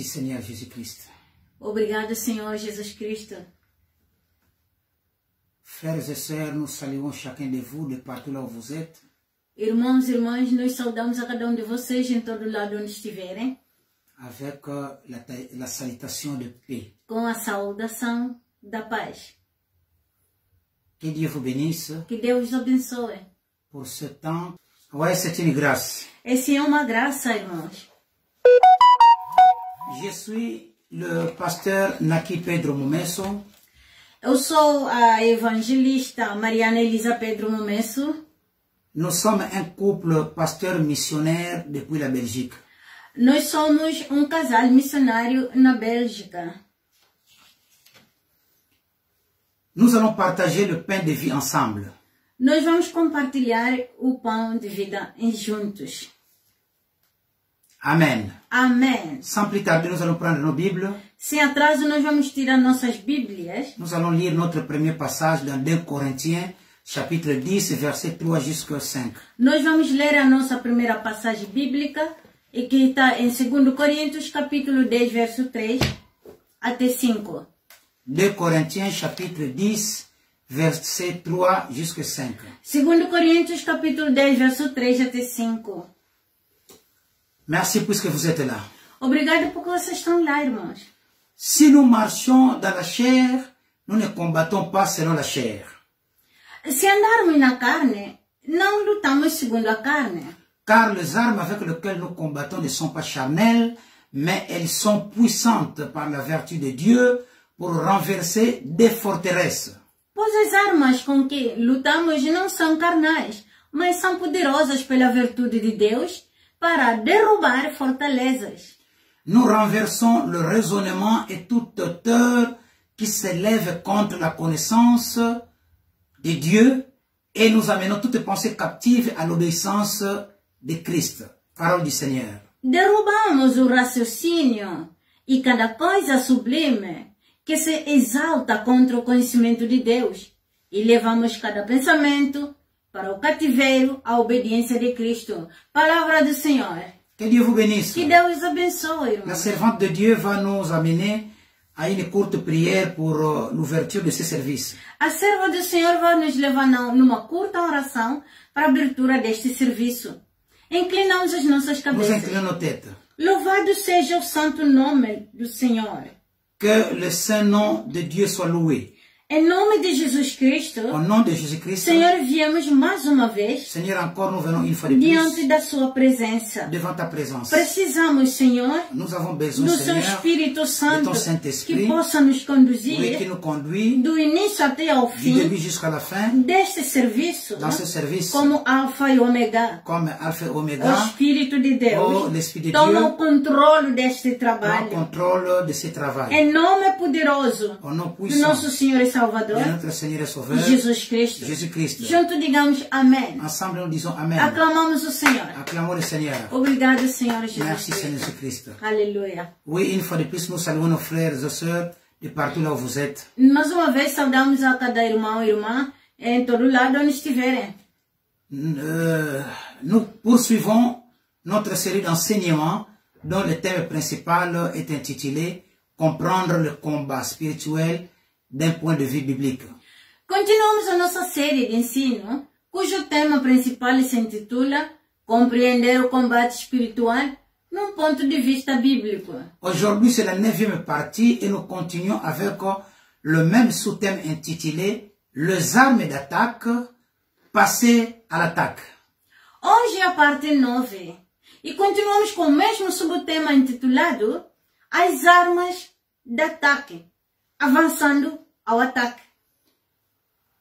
Seigneur Jésus-Christ. Obrigado, Senhor Jesus Cristo. Frères et sœurs, nous saluons chacun de vous de partout là où vous êtes. Irmãos e irmãs, nós saudamos a cada de vocês em todo lado onde estiverem. Avec la salutation de paix. Com a saudação da paz. Que Dieu vous bénisse. Que Deus os abençoe. Pour ce temps. Ouais, c'est une grâce. Esse é uma graça, irmãos. Je suis le pasteur Naki Pedro Momesso. Eu sou a evangelista Mariana Elisa Pedro Momesso. Nous sommes un couple pasteur missionnaire depuis la Belgique. Nós somos casal missionário na Bélgica. Nous allons partager le pain de vie ensemble. Nós vamos compartilhar o pão de vida juntos. Amen. Amém. Sans plus tarder, nous allons prendre nos Bibles. Sem atraso, nós vamos tirar nossas Bíblias. Nous allons lire notre premier passage dans 2 Corinthiens, chapitre 10, verset 3 jusqu'au 5. Nós vamos ler a nossa primeira passagem bíblica, e que está em 2 Coríntios, capítulo 10, verso 3 até 5. 2 Corinthiens, chapitre 10, verset 3 jusqu'au 5. 2 Coríntios, capítulo 10, verso 3 até 5. Merci puisque vous êtes là. Obrigado porque vocês estão lá, irmãos. Si nous marchons dans la chair, nous ne combattons pas selon la chair. Se andarmos na carne, não lutamos segundo a carne. Car les armes avec lesquelles nous combattons ne sont pas charnelles, mais elles sont puissantes par la vertu de Dieu pour renverser des forteresses. Pois as armas com que lutamos não são carnais, mas são poderosas pela virtude de Deus para derrubar fortalezas. Nous renversons le raisonnement et toute hauteur qui s'élève contre la connaissance de Dieu et nous amenons toute pensée captive à l'obéissance de Christ. Parole du Seigneur. Derrubamos o raciocínio e cada coisa sublime que se exalta contra o conhecimento de Deus e levamos cada pensamento para o cativeiro à obediência de Cristo. Palavra do Senhor. Que Dieu vous bénisse. Que Deus abençoe, irmão. La servante de Dieu va nous amener à une courte prière pour l'ouverture de ce service. A serva do Senhor vai nos levar numa curta oração para a abertura deste serviço. Inclinamos as nossas Nous cabeças. inclinons nos têtes. Louvado seja o santo nome do Senhor. Que le saint nom de Dieu soit loué. Em nome de Jesus Cristo, Au nom de Jésus-Christ, Senhor, viemos mais uma vez Seigneur, encore nous venons une fois de diante plus da sua presença. devant ta présence. Precisamos, Senhor, Nous avons besoin, do seu Seigneur, Espírito de Santo ton Saint-Esprit, que possa nos oui, qui conduzir nous conduit do início até ao du fim début jusqu'à la fin deste serviço, dans ce service como Alfa e Ômega. comme Alpha et O Oméga. Espírito de Oh, Deus l'Esprit de toma o Dieu controle deste prend trabalho. contrôle de ce travail. Em nome poderoso Au nom do puissant nosso Senhor e de Salvador, notre Seigneur et Sauveur, Jesus Cristo. Jésus-Christ. Junto digamos amém. Ensemble, nous disons Amen. Aclamamos o Senhor. Acclamons le Seigneur. Obrigado, Senhor Jesus Merci, Seigneur Cristo. Jésus-Christ. Aleluia. Oui, une fois de plus, nous saluons nos frères et sœurs de partout là où vous êtes. Mais uma vez saudamos a cada irmão e irmã em todo lado onde estiverem. Nous poursuivons notre série d'enseignements dont le thème principal est intitulé « Comprendre le combat spirituel d'un point de vue biblique ». Continuamos a nossa série de ensino, cujo tema principal se intitula Compreender o combate espiritual num ponto de vista bíblico. Aujourd'hui, c'est la 9e partie et nous continuons avec le même sous-thème intitulé « Les armes d'attaque, passer à l'attaque ». Hoje é a parte 9 e continuamos com o mesmo subtema intitulado As armas de ataque, avançando ao ataque.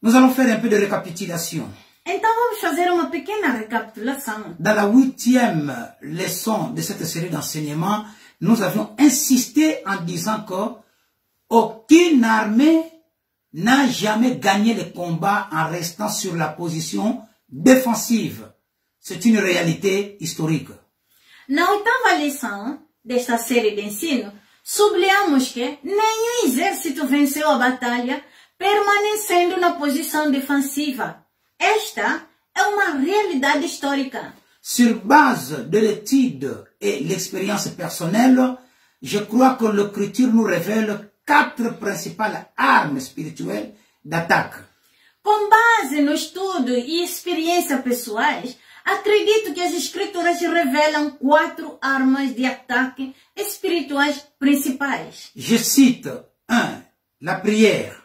Nous allons faire un peu de récapitulation. Então vamos fazer uma pequena recapitulação. Dans la 8e leçon de cette série d'enseignements, nous avions insisté en disant que aucune armée n'a jamais gagné le combat en restant sur la position défensive. C'est une réalité historique. Na 8ª lição desta série de ensino, sublinhamos que nenhum exército venceu a batalha permanecendo na posição defensiva. Esta é uma realidade histórica. Sur base de l'étude et l'expérience personnelle, je crois que l'Écriture nous révèle 4 principales armes spirituelles d'attaque. Com base no estudo e experiência pessoais, acredito que as escrituras revelam 4 armas de ataque espirituais principais. Je cite 1. La prière.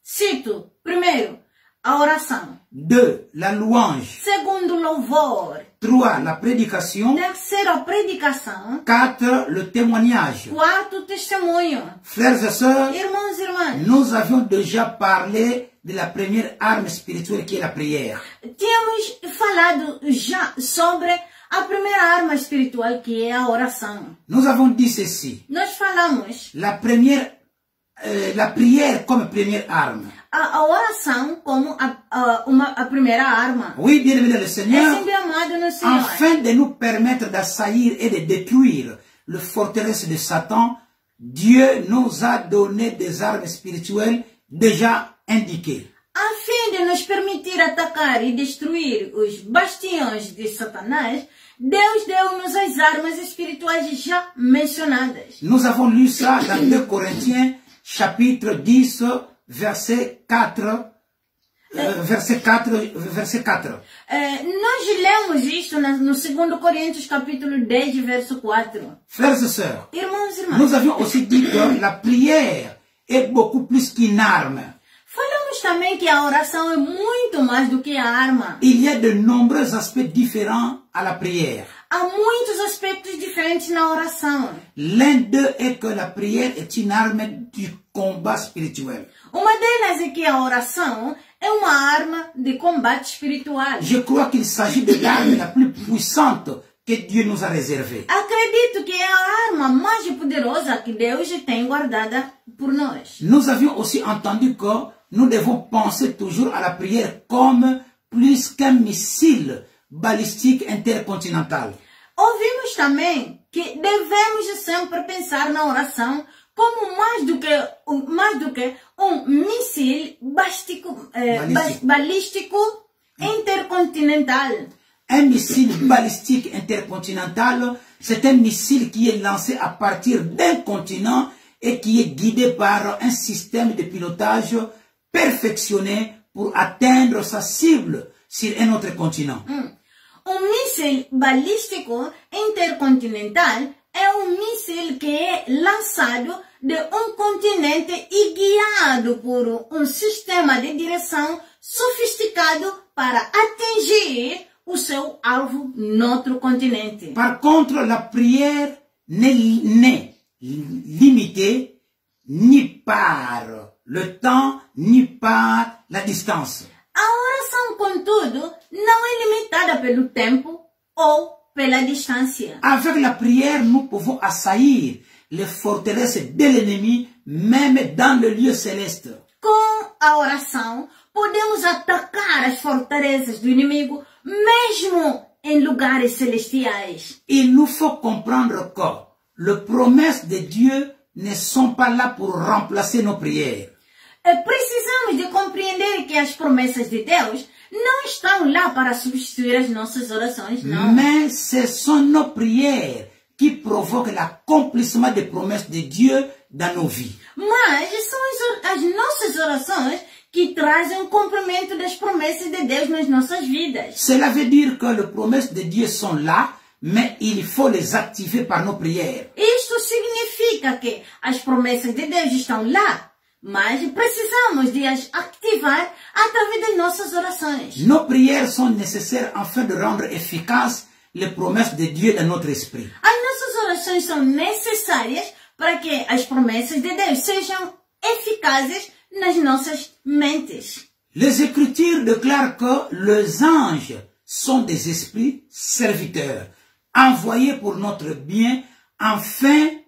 Cito, primeiro, a oração. 2. La louange. Segundo, louvor. 3. La prédication. Terceiro, a predicação. 4. Le témoignage. Quarto, testemunho. Frères et sœurs, Irmãos e irmãs, nous avions déjà parlé de la première arme spirituelle qui est la prière. tínhamos falado já sobre a primeira arma espiritual, que é a oração. Nous avons dit ceci. Nós falamos La prière comme première arme. a oração como a primeira arma. Oui, bien-aimé le É Seigneur, sempre amado no Senhor. afin de nous permettre d'assaillir et de détruire le forteresse de Satan, Dieu nous a donné des armes spirituelles déjà indiquées. A fim de nos permitir atacar e destruir os bastiões de Satanás, Deus deu-nos as armas espirituais já mencionadas. Nous avons lu ça dans 2 Corinthiens, chapitre 10, verset 4. Verset 4. Nós lemos isto no 2 Coríntios, capítulo 10, verso 4. Frères et sœurs, Irmãos e irmãs, nous avions aussi dit que la prière est beaucoup plus qu'une arme. falamos também que a oração é muito mais do que a arma. Il y a de nombreux aspects différents à la prière. Há muitos aspectos diferentes na oração. L'un d'eux est que la prière est une arme du combat spirituel. Uma delas é que a oração é uma arma de combate espiritual. Je crois qu'il s'agit de l'arme la plus puissante que Dieu nous a réservée. Acredito que é a arma mais poderosa que Deus tem guardada por nós. Nous avions aussi entendu que nous devons penser toujours à la prière comme plus qu'un missile balistique intercontinental. Ouvimos também que devemos sempre pensar na oração como mais do que um míssil balístico intercontinental. Un missile balistique intercontinental, c'est un missile qui est lancé à partir d'un continent et qui est guidé par un système de pilotage perfectionné pour atteindre sa cible sur un autre continent. Um míssil balístico intercontinental é um míssil que é lançado de um continente e guiado por um sistema de direção sofisticado para atingir o seu alvo noutro continente. Par contre, la prière n'est limitée ni par le temps, ni par la distance. A oração, contudo, não é limitada pelo tempo ou pela distância. Avec la prière, nous pouvons assaillir les forteresses de l'ennemi, même dans le lieu céleste. Com a oração, podemos atacar as fortalezas do inimigo, mesmo em lugares celestiais. Il nous faut comprendre que les promesses de Dieu ne sont pas là pour remplacer nos prières. Precisamos de compreender que as promessas de Deus não estão lá para substituir as nossas orações, não. Mais ce sont nos prières qui provoquent l'accomplissement des promesses de Dieu dans nos vies. Mas são as nossas orações que trazem o cumprimento das promessas de Deus nas nossas vidas. Cela veut dire que les promesses de Dieu sont là, mais il faut les activer par nos prières. Isto significa que as promessas de Deus estão lá, mas precisamos de as ativar através das nossas orações. Nos prières sont nécessaires afin de rendre efficaces les promesses de Dieu dans notre esprit. As nossas orações são necessárias para que as promessas de Deus sejam eficazes nas nossas mentes. Les Écritures déclarent que les anges sont des esprits serviteurs, envoyés pour notre bien, envoyés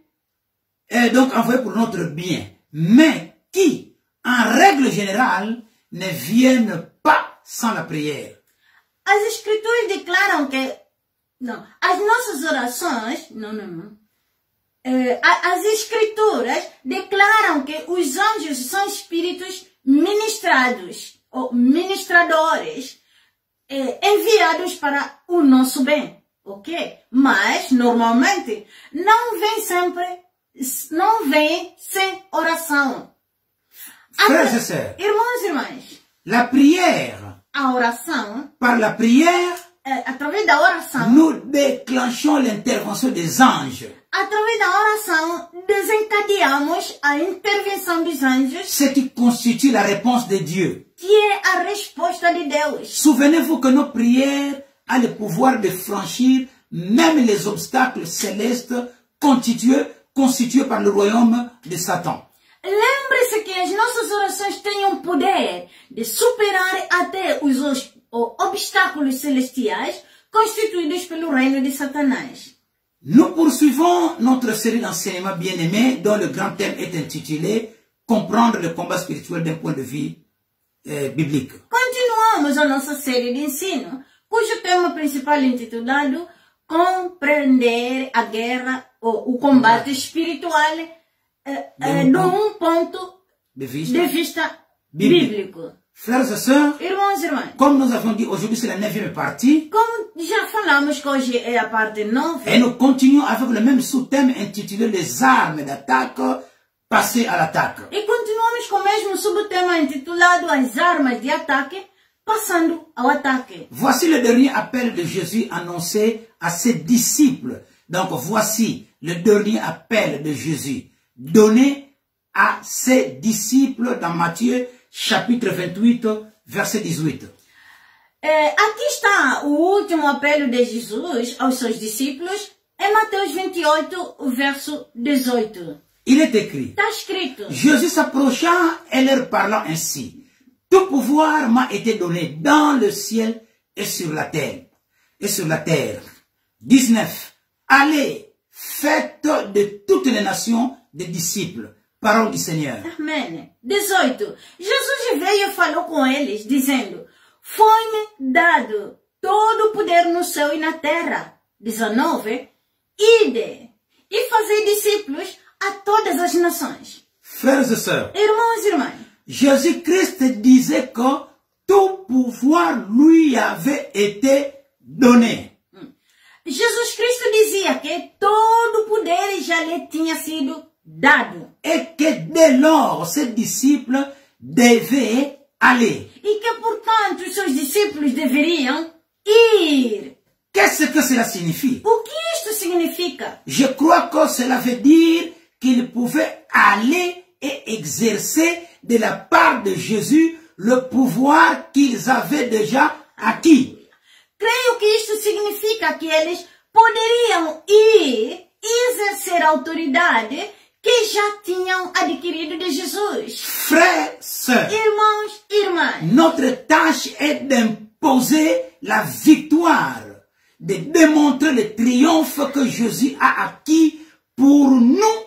pour notre bien, mais qui, en règle générale, ne viennent pas sans la prière. As escrituras declaram que as nossas orações, as escrituras declaram que os anjos são espíritos ministrados ou ministradores enviados para o nosso bem, ok? Mas normalmente não vem sempre não vem sem oração. Frères et sœurs, Irmãos e irmãs, la prière, a oração, par la prière, através da oração, nous déclenchons l'intervention des anges. através da oração, desencadeamos a intervenção dos anjos, Ce qui constitue la réponse de Dieu. que é a resposta de Deus. Souvenez-vous que nos prières ont le pouvoir de franchir même les obstacles célestes constitués par le royaume de Satan. Lembre-se que as nossas orações têm o poder de superar até os obstáculos celestiais constituídos pelo reino de Satanás. Nous poursuivons notre série d'enseignements bien-aimés dont le grand thème est intitulé « Comprendre le combat spirituel d'un point de vue biblique ». Continuamos a nossa série de ensino, cujo tema principal é intitulado Compreender a guerra ou o combate espiritual de um ponto de vista bíblico. Frères et sœurs, Irmãos e irmãs, comme nous avons dit aujourd'hui, c'est la 9e partie. como já falamos que hoje é a parte 9, Et nous continuons avec le même sous-thème intitulé les armes d'attaque, passer à l'attaque. e continuamos com o mesmo subtema intitulado As armas de ataque, passando ao ataque. Voici le dernier appel de Jésus annoncé à ses disciples. Donc voici le dernier appel de Jésus donné à ses disciples dans Matthieu chapitre 28, verset 18. Aqui está o último apelo de Jesus aos seus discípulos em Mateus 28, verso 18. Il est écrit, Está escrito: Jésus s'approcha et leur parlant ainsi, tout pouvoir m'a été donné dans le ciel et sur la terre. 19. Allez, faites de toutes les nations des disciples. Parole du Seigneur. Amém. 18. Jesus veio e falou com eles, dizendo: Foi-me dado todo o poder no céu e na terra. 19. Ide e fazei discípulos a todas as nações. Frères et sœurs, Irmãos e irmãs, Jésus-Christ disait que tout pouvoir lui avait été donné. Jesus Cristo dizia que todo o poder já lhe tinha sido dado. Et que dès lors, ses disciples devaient aller. E que, portanto, os seus discípulos deveriam ir. Qu'est-ce que cela signifie? O que isto significa? Je crois que cela veut dire qu'ils pouvaient aller et exercer de la part de Jésus le pouvoir qu'ils avaient déjà acquis. Creio que isto significa que eles poderiam ir e exercer a autoridade que já tinham adquirido de Jesus. Frères, sœurs, Irmãos e irmãs, notre tâche est d'imposer la victoire, de démontrer le triomphe que Jésus a acquis pour nous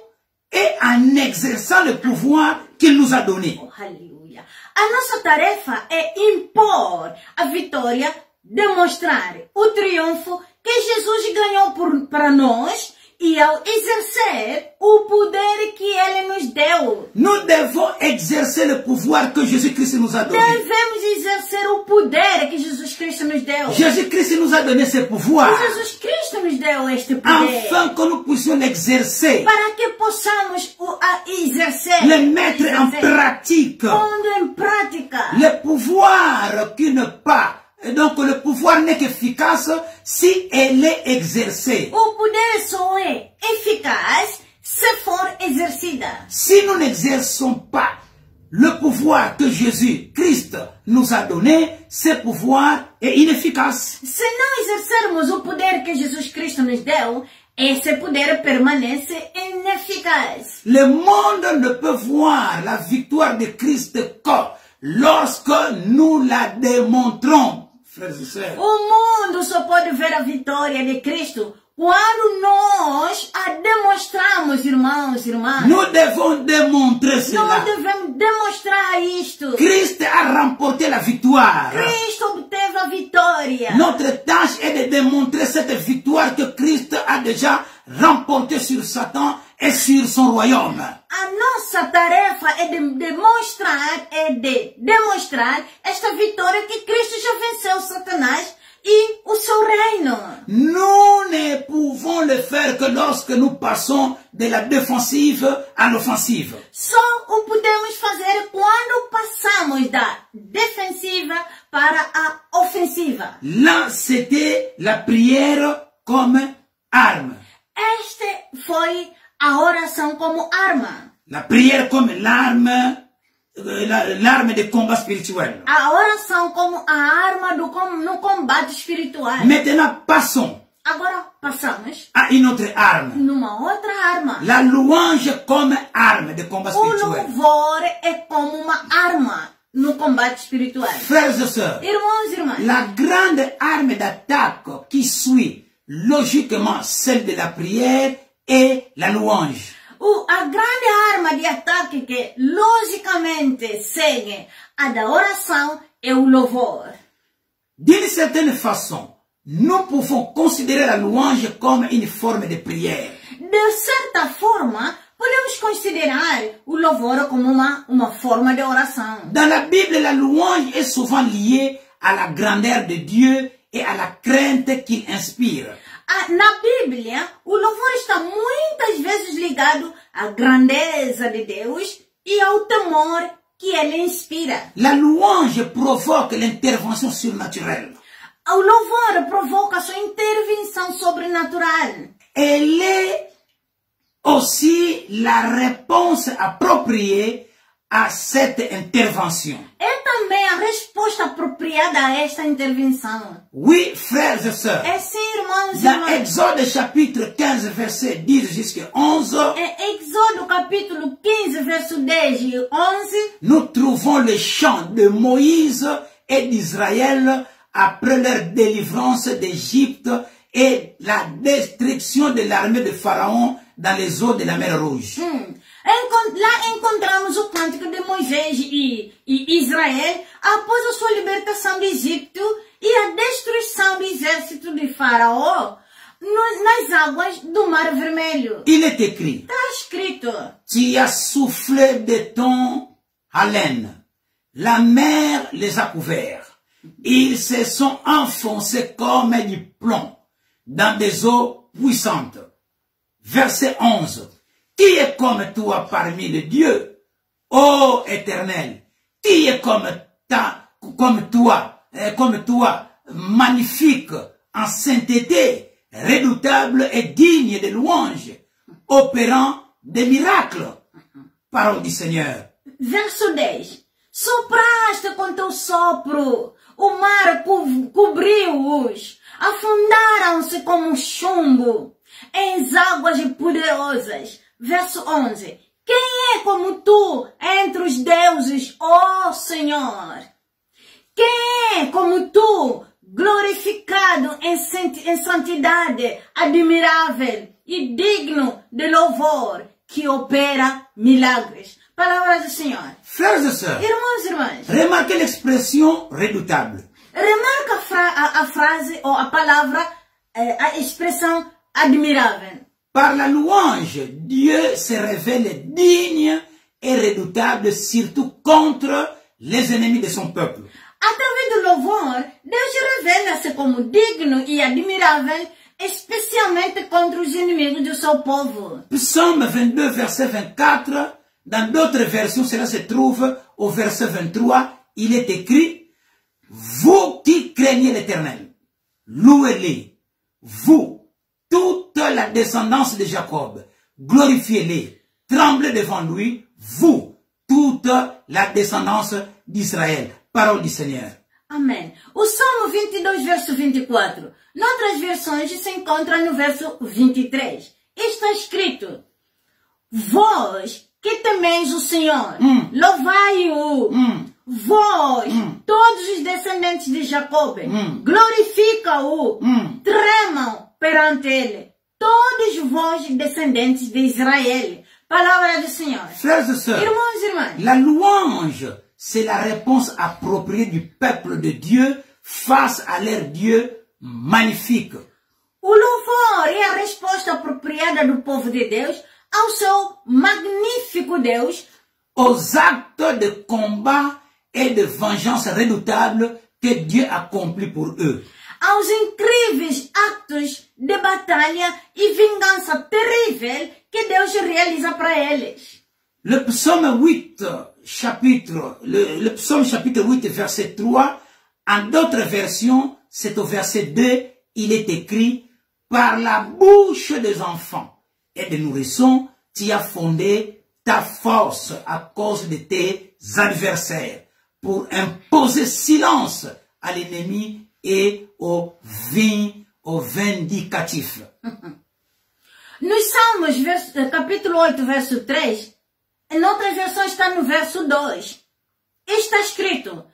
et en exerçant le pouvoir qu'il nous a donné. oh, aleluia. A nossa tarefa é impor a vitória, demonstrar o triunfo que Jesus ganhou para nós e ao exercer o poder que Ele nos deu. Nous devons exercer le pouvoir que Jésus-Christ nous a donné. Devemos exercer o poder que Jesus Cristo nos deu. Jésus-Christ nous a donné ce pouvoir Jesus Cristo nos deu este poder afin que nous puissions l'exercer, para que possamos exercer, le mettre en pratique. pondo em prática. Le pouvoir qui n'est pas, et donc le pouvoir n'est qu'efficace si elle est exercée. O poder só é eficaz se for exercida. Si nous n'exerçons pas le pouvoir que Jésus-Christ nous a donné, ce pouvoir est inefficace. Se não exercermos o poder que Jesus Cristo nos deu, esse poder permanece ineficaz. Le monde ne peut voir la victoire de Christ que lorsque nous la démontrons, frères et sœurs. O mundo só pode ver a vitória de Cristo quando nós a demonstramos, irmãos e irmãs. Nous devons démontrer cela. Nós devemos demonstrar isto. Christ a remporté la victoire. Cristo obteve a vitória. Notre tâche est de démontrer cette victoire que Christ a déjà remportée sur Satan et sur son royaume. A nossa tarefa é de demonstrar esta vitória que Cristo já venceu Satanás e o seu reino. Nous ne pouvons le faire que lorsque nous passons de la défensive à l'offensive. Só o podemos fazer quando passamos da defensiva para a ofensiva. Là, c'était la prière comme arme. Este foi a oração como arma. La prière comme l'arme de combat spirituel. A oração como a arma no combate espiritual. Maintenant, passons Agora passamos à une autre arme. numa outra arma. La louange comme arme de combat O spirituel. louvor é como uma arma no combate espiritual. Frères et sœurs, Irmãos e irmãs, la grande arme d'attaque qui suit logiquement celle de la prière est la louange. a grande arma de ataque que logicamente segue a da oração é o louvor. D'une certaine façon, nous pouvons considérer la louange comme une forme de prière. De certa forma, podemos considerar o louvor como uma forma de oração. Dans la Bible, la louange est souvent liée à la grandeur de Dieu et à la crainte qu'il inspire. Na Bíblia, o louvor está muitas vezes ligado à grandeza de Deus e ao temor que ele inspira. La louange provoque l'intervention surnaturelle. O louvor provoca sua intervenção sobrenatural. Elle est aussi la réponse appropriée à cette intervention. É também a resposta apropriada a esta intervenção. Oui, frères et sœurs. É sim, irmãos e Dans irmãs. Exode chapitre 15, verset 10 jusqu'à 11, Em Êxodo capítulo 15, verso 10 e 11, nous trouvons le chant de Moïse et d'Israël après leur délivrance d'Égypte et la destruction de l'armée de Pharaon dans les eaux de la mer Rouge. Lá encontramos o cântico de Moisés e Israel após a sua libertação do Egito e a destruição do exército de Faraó nas águas do Mar Vermelho. Il est écrit, Está escrito: tu as soufflé de ton haleine, la mer les a couverts. Ils se sont enfoncés comme du plomb dans des eaux puissantes. Verset 11. Qui est comme toi parmi les dieux, ô Éternel? Qui est comme toi, magnifique en sainteté, redoutable et digne de louange, opérant des miracles? Parole du Seigneur. Verso 10. Sopraste com teu sopro, o mar cobriu-os, afundaram-se como chumbo em águas poderosas. Verso 11. Quem é como tu entre os deuses, ó Senhor? Quem é como tu, glorificado em santidade, admirável e digno de louvor, que opera milagres? Palavra do Senhor. Frères et sœurs, Irmãos e irmãs, remarquez l'expression redoutable. remarca a frase ou a palavra, a expressão admirável. Par la louange, Dieu se révèle digne et redoutable, surtout contre les ennemis de son peuple. Através do louvor, Deus revela-se como digno e admirável, especialmente contra os inimigos do seu povo. Psaume 22, verset 24, dans d'autres versions, cela se trouve au verset 23, il est écrit, vous qui craignez l'Éternel, louez-les, vous, toute la descendance de Jacob, glorifiez-les, tremblez devant lui, vous, toute la descendance d'Israël. Parole du Seigneur. Amém. O Salmo 22, verso 24. Noutras versões se encontra no verso 23. Está escrito: vós que temeis o Senhor, louvai-o. Vós, todos os descendentes de Jacob, glorifica-o, tremam perante ele. Todos vós, descendentes de Israel. Palavra do Senhor. Frères et sœurs, Irmãos e irmãs, la louange, c'est la réponse appropriée du peuple de Dieu face à leur Dieu magnifique. o louvor é a resposta apropriada do povo de Deus ao seu magnífico Deus, Aux actes de combat et de vengeance redoutables que Dieu accomplit pour eux. aos incríveis atos de batalha e vingança terrível que Deus realiza para eles. Le psaume 8, le psaume chapitre 8, verset 3, en d'autres versions, c'est au verset 2, il est écrit, par la bouche des enfants et des nourrissons, tu as fondé ta force à cause de tes adversaires, pour imposer silence à l'ennemi et aux vindicatifs. Nos Salmos, capítulo 8, verso 3, em outra versão está no verso 2. Está escrito,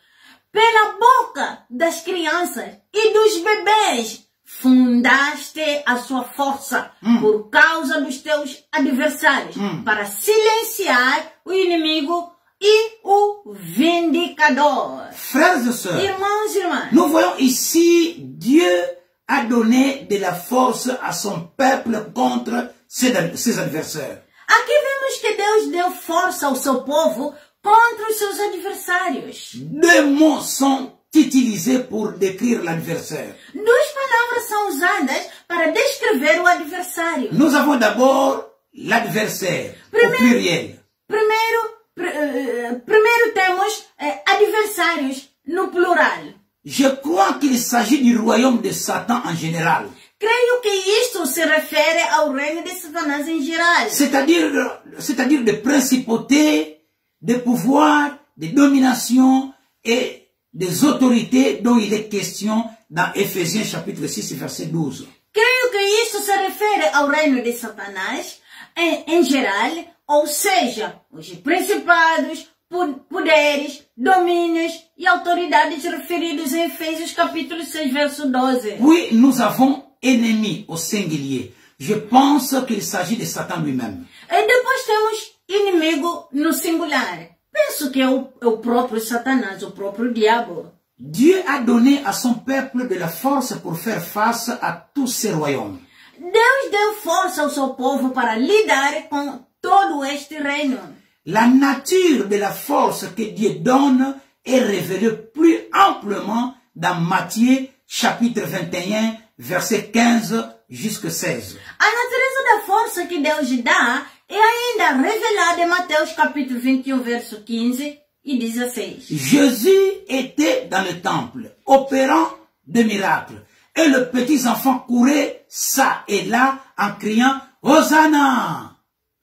pela boca das crianças e dos bebês fundaste a sua força por causa dos teus adversários, para silenciar o inimigo e o vindicador. Frères et sœurs, Irmãos e irmãs, nous voyons ici Dieu a donné de la force à son peuple contre ses adversaires. aqui vemos que Deus deu força ao seu povo contra os seus adversários. Deux mots sont utilisés pour décrire l'adversaire. Duas palavras são usadas para descrever o adversário. Nous avons d'abord l'adversaire, au pluriel. Primeiro temos adversários no plural. Je crois qu'il s'agit du royaume de Satan en général. Creio que isto se refere ao reino de Satanás em geral. C'est-à-dire des principautés, des pouvoirs, des dominations et des autorités dont il est question dans Éphésiens chapitre 6 verset 12. Creio que isto se refere ao reino de Satanás em geral, ou seja, os principados, poderes, domínios e autoridades referidos em Efésios capítulo 6 verso 12. Oui, nous avons ennemis au singulier. Je pense qu'il s'agit de Satan lui-même. E depois temos inimigo no singular. Penso que é o próprio Satanás, o próprio diabo. Dieu a donné à son peuple de la force pour faire face à tous ces royaumes. Deus deu força ao seu povo para lidar com todo este reino. La nature de la force que Dieu donne est révélée plus amplement dans Matthieu chapitre 21 verset 15 jusqu'à 16. A natureza da força que Deus dá é ainda revelada em Mateus capítulo 21 verso 15 e 16. Jésus était dans le temple, opérant des miracles. Et le petit enfant courait ça et là en criant « Hosanna !»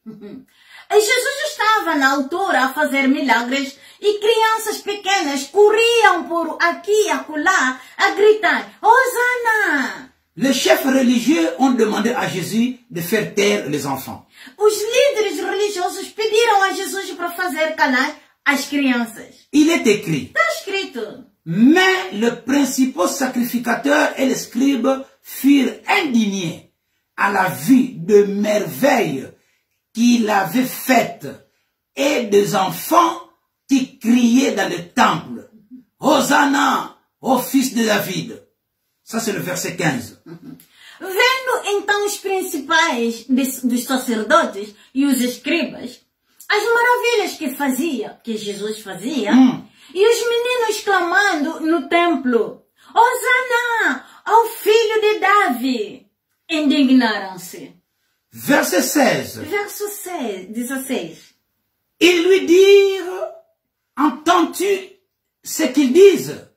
E Jesus estava na altura a fazer milagres e crianças pequenas corriam por aqui e acolá a gritar Hosanna! Les chefs religieux ont demandé à Jésus de faire taire les enfants. Os líderes religiosos pediram a Jesus para fazer calar as crianças. Il est écrit, Está escrito. mais le principal sacrificateur et les scribes furent indignés à la vue de merveilles qu'il avait faites et des enfants qui criaient dans le temple. Hosanna au fils de David. Ça c'est le verset 15. Vendo então os principais dos sacerdotes e os escribas, as maravilhas que Jesus fazia, e os meninos clamando no templo, Hosanna ao filho de Davi, indignaram-se. Verset 16. Verso 16. Ils lui dirent, entends-tu ce qu'ils disent?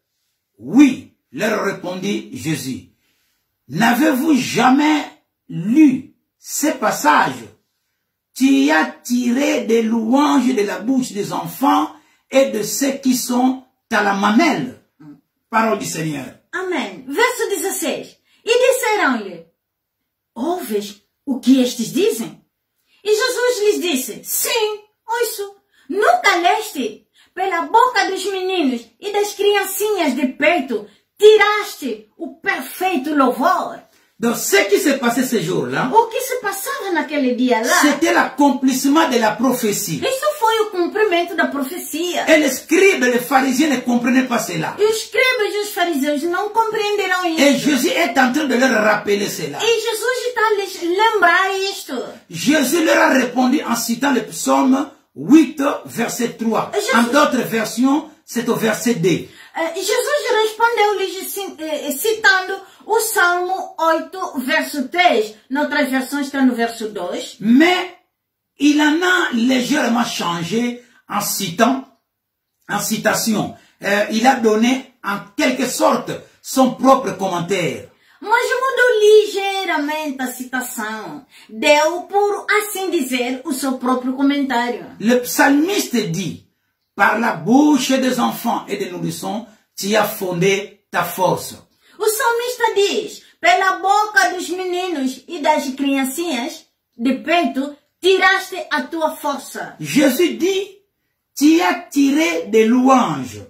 Oui, leur répondit Jésus. N'avez-vous jamais lu ces passages? Tu as tiré des louanges de la bouche des enfants et de ceux qui sont à la mamelle. Parole du Seigneur. Amém. Verso 16. E disseram-lhe, ouves o que estes dizem? E Jesus lhes disse, sim, ouço. Nunca leste? Pela boca dos meninos e das criancinhas de peito, tiraste o perfeito louvor. Donc, ce qui s'est passé ce jour-là, O que se passava naquele dia lá, c'était l'accomplissement de la prophétie. isso foi o cumprimento da profecia. Et les scribes et les pharisiens ne comprenaient pas cela. E os escribas e os fariseus não compreenderam Et isso. Jésus est en train de leur rappeler cela. E Jesus está a lhes lembrar isto. Jésus leur a répondu en citant le psaume 8, verset 3. En d'autres versions, c'est au verset 2. Jesus respondeu-lhes citando o Salmo 8, verso 3. Noutras versões está no verso 2. Mais il en a légèrement changé en citation. Il a donné en quelque sorte son propre commentaire. Mas mudou ligeiramente a citação. Deu, por assim dizer, o seu próprio comentário. Le psalmiste dit, par la bouche des enfants et des nourrissons, tu as fondé ta force. O salmista diz, pela boca dos meninos e das criancinhas, de peito, tiraste a tua força. Jésus dit, tu as tiré des louanges.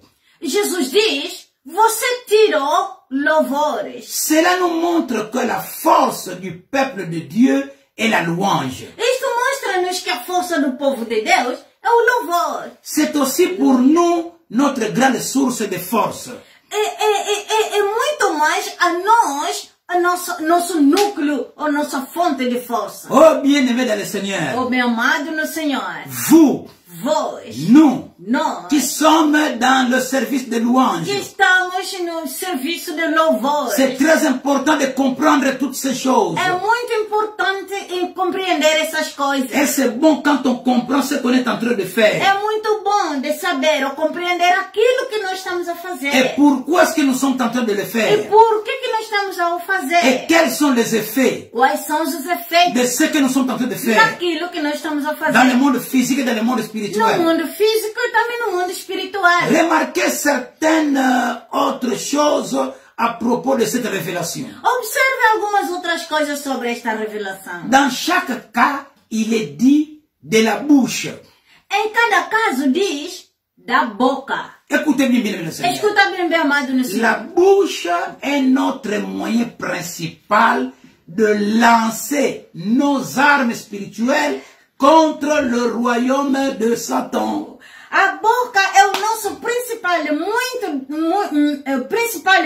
Jesus diz, você tirou louvores. Cela nous montre que la force du peuple de Dieu est la louange. Isto mostra-nos que a força do povo de Deus é o louvor. C'est aussi pour nous notre grande source de force. É muito mais a nosso núcleo, a nossa fonte de força. Oh bien-aimé dans le Seigneur, Oh, meu amado no Senhor, vous, vós, nous, nós, qui sommes dans le service de louange, que estamos no serviço de louvor. c'est très important de comprendre toutes ces choses. É muito importante em compreender essas coisas. Et c'est bon quand on comprend ce qu'on est en train de faire. É muito bom de saber ou compreender aquilo que nós estamos a fazer. Et pourquoi est-ce que nous sommes en train de le E faire? por que nós estamos a o fazer? Et quels sont les effets Quais são os efeitos de ce que nous sommes en train de faire daquilo que nós estamos a fazer? dans le monde physique et dans le monde No spirituel? mundo físico e também no mundo espiritual. Remarquez certaines autres choses à propos de cette révélation. Observe algumas outras coisas sobre esta revelação. Dans chaque cas, il est dit de la bouche. Em cada caso diz da boca. Écoutez bien, bien, bien, Seigneur. Escuta bem, meu amado no La Senhor. bouche est notre moyen principal de lancer nos armes spirituelles contre le royaume de Satan. A boca é o nosso principal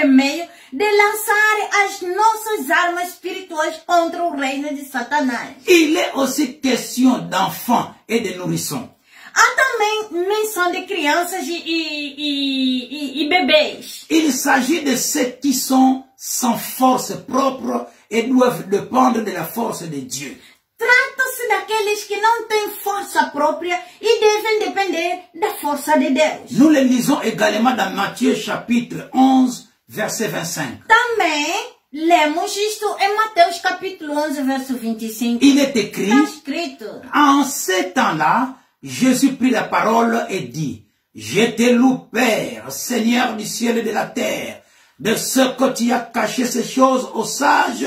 meio de lançar as nossas armas espirituais contra o reino de Satanás. Il est aussi question d'enfants et de nourrissons. Há também menção de crianças e bebês. Il s'agit de ceux qui sont sans force propre et doivent dépendre de la force de Dieu. Trata-se daqueles que não têm força própria e devem depender da força de Deus. Nous le lisons également dans Matthieu chapitre 11, verset 25. Também lemos isto em Mateus capítulo 11, verso 25. Il est écrit, Está escrito. en ces temps-là, Jésus prit la parole et dit, je te loue Père, Seigneur du ciel et de la terre, de ce que tu as caché ces choses aux sages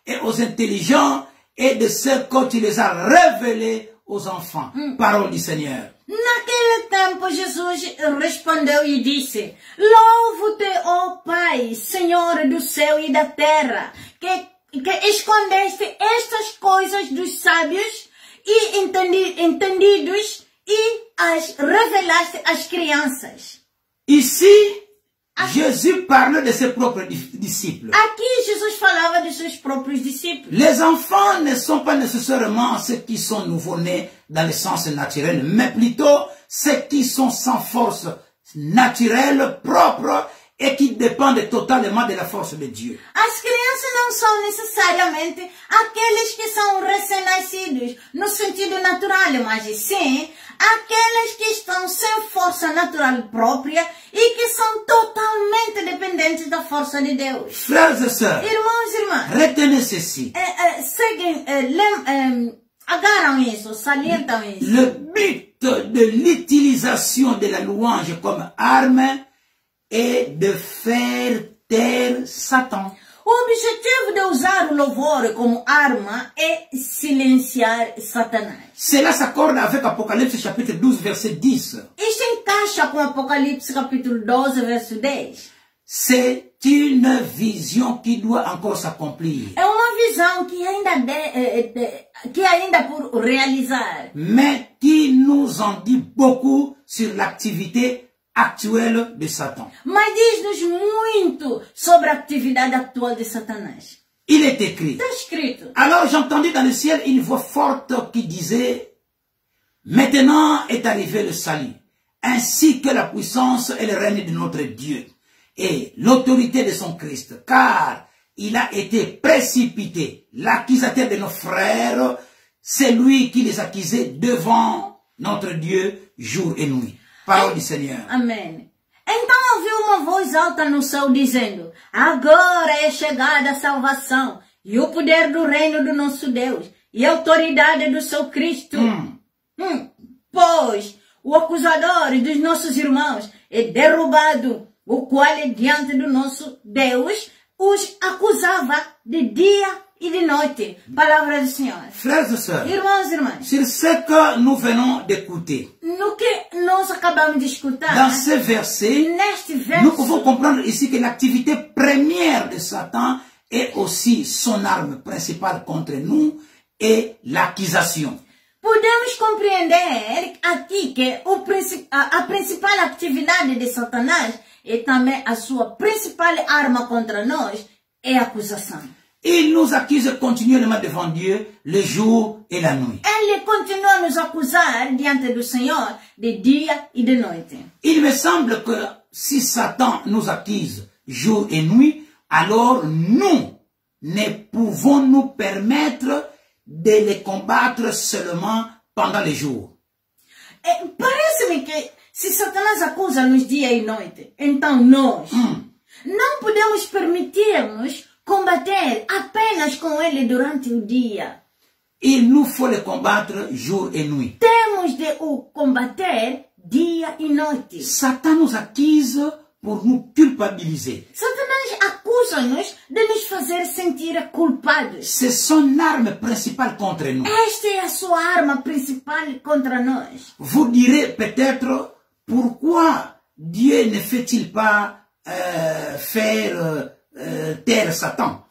et aux intelligents, et de ce que tu les as révélés aux enfants. Parole du Seigneur. Naquele tempo, Jesus respondeu e disse, louvo-te, ó Pai, Senhor do céu e da terra, que escondeste estas coisas dos sábios e entendidos e as revelaste às crianças. Ici, Jésus parle de ses propres disciples. Aqui Jesus falava dos seus próprios discípulos. Les enfants ne sont pas nécessairement ceux qui sont nouveau-nés dans le sens naturel, mais plutôt ceux qui sont sans force naturelle, propre, et qui dépendent totalement de la force de Dieu. As crianças não são necessariamente aqueles que são recém-nascidos no sentido natural, mas sim aqueles que estão sem força natural própria e que são totalmente dependentes da força de Deus. Frères et sœurs, Irmãos e irmãs, retenez ceci. agarram isso, salientam isso. Le but de l'utilisation de la louange comme arme est de faire taire Satan. O objetivo de usar o louvor como arma é silenciar Satanás. Cela s'accorde avec Apocalypse chapitre 12 verset 10. Isto encaixa com Apocalipse capítulo 12, verso 10. C'est une vision qui doit encore s'accomplir. É uma visão que ainda por realizar. Mais qui nous en dit beaucoup sur l'activité actuelle de Satan. Mas diz-nos muito sobre a atividade atual de Satanás. Il est écrit. Está escrito. Alors j'entendis dans le ciel une voix forte qui disait, maintenant est arrivé le salut, ainsi que la puissance et le règne de notre Dieu, et l'autorité de son Christ, car il a été précipité, l'accusateur de nos frères, c'est lui qui les accusait devant notre Dieu jour et nuit. Parole du Seigneur. Amém. Então ouviu uma voz alta no céu dizendo: agora é chegada a salvação e o poder do reino do nosso Deus e a autoridade do seu Cristo. Pois o acusador dos nossos irmãos é derrubado, o qual diante do nosso Deus os acusava de dia e de noite. Palavra do Senhor. Frères et sœurs, Irmãos e irmãs, sur ce que nous venons d'écouter, no que nós acabamos de escutar, dans ce verset, neste nous pouvons verso, comprendre ici que l'activité première de Satan est aussi son arme principale contre nous et l'accusation. podemos compreender aqui que a principal atividade de Satanás e também a sua principal arma contra nós é a acusação. Il nous accuse continuellement devant Dieu le jour et la nuit. Ele continua a nos acusar diante do Senhor de dia e de noite. Il me semble que si Satan nous accuse jour et nuit, alors nous ne pouvons nous permettre de les combattre seulement pendant les jours. Parece-me que se Satanás acusa-nos dia e noite, então nós não podemos permitir-nos combater apenas com ele durante o dia. Il nous faut les combattre jour et nuit. Temos de o combater dia e noite. Satan nous accuse pour nous culpabiliser. Satanás acusa-nos de nos fazer sentir culpados. C'est son arme principale contre nous. Esta é a sua arma principal contra nós. Vous direz peut-être pourquoi Dieu ne fait-il pas faire taire Satan?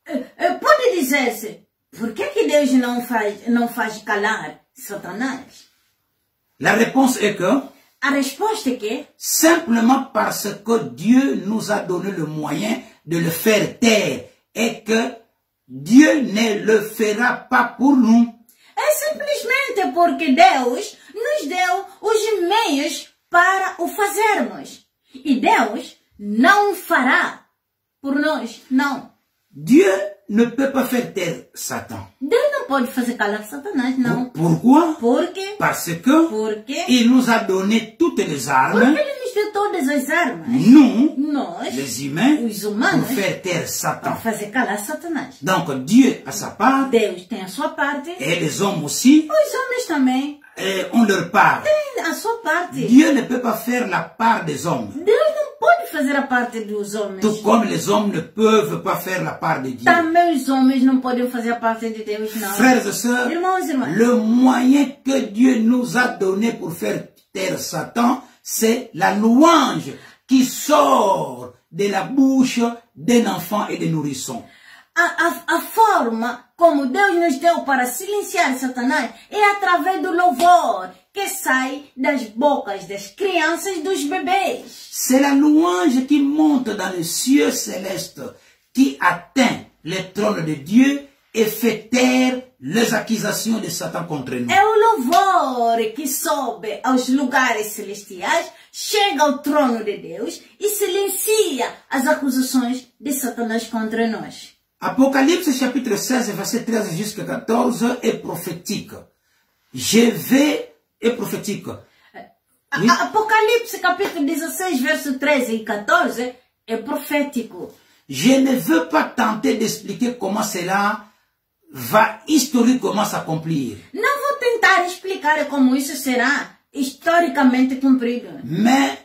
Pode dizer-se, por que Deus não faz calar Satanás? La réponse est que A resposta é que simplement parce que Dieu nous a donné le moyen de le faire taire et que Dieu ne le fera pas pour nous. é simplesmente porque Deus nos deu os meios para o fazermos. E Deus não fará por nós, não. Dieu ne peut pas faire taire Satan. Deus não pode fazer calar Satanás, não. Pourquoi? Porque Parce que il nous a donné toutes les armes, Ele nos deu todas as armas. nous, Nós, les humains, os humanos, pour faire taire para Satan. fazer calar Satanás. Donc Dieu a sa part Deus tem a sua parte, et les hommes aussi os homens também ont leur part. têm a sua parte. Dieu ne peut pas faire la part des hommes, Deus não pode fazer a parte dos homens. tout comme les hommes ne peuvent pas faire la part de Dieu. Também os homens não podem fazer a parte de Deus, não. Frères et sœurs, Irmãos e irmãs, le moyen que Dieu nous a donné pour faire taire Satan, c'est la louange qui sort de la bouche d'un enfant et des nourrissons. a forma como Deus nos deu para silenciar Satanás é através do louvor que sai das bocas das crianças e dos bebês. C'est la louange qui monte dans les cieux célestes, qui atteint le trône de Dieu et fait taire les accusations de Satan contre nous. É o louvor que sobe aos lugares celestiais, chega ao trono de Deus e silencia as acusações de Satanás contra nós. Apocalypse chapitre 16, verset 13 jusqu'à 14 est prophétique. Est prophétique. Oui. Apocalipse capítulo 16, verso 13 e 14 é profético. Je ne veux pas tenter d'expliquer comment cela va historiquement s'accomplir. Não vou tentar explicar como isso será historicamente cumprido. Mais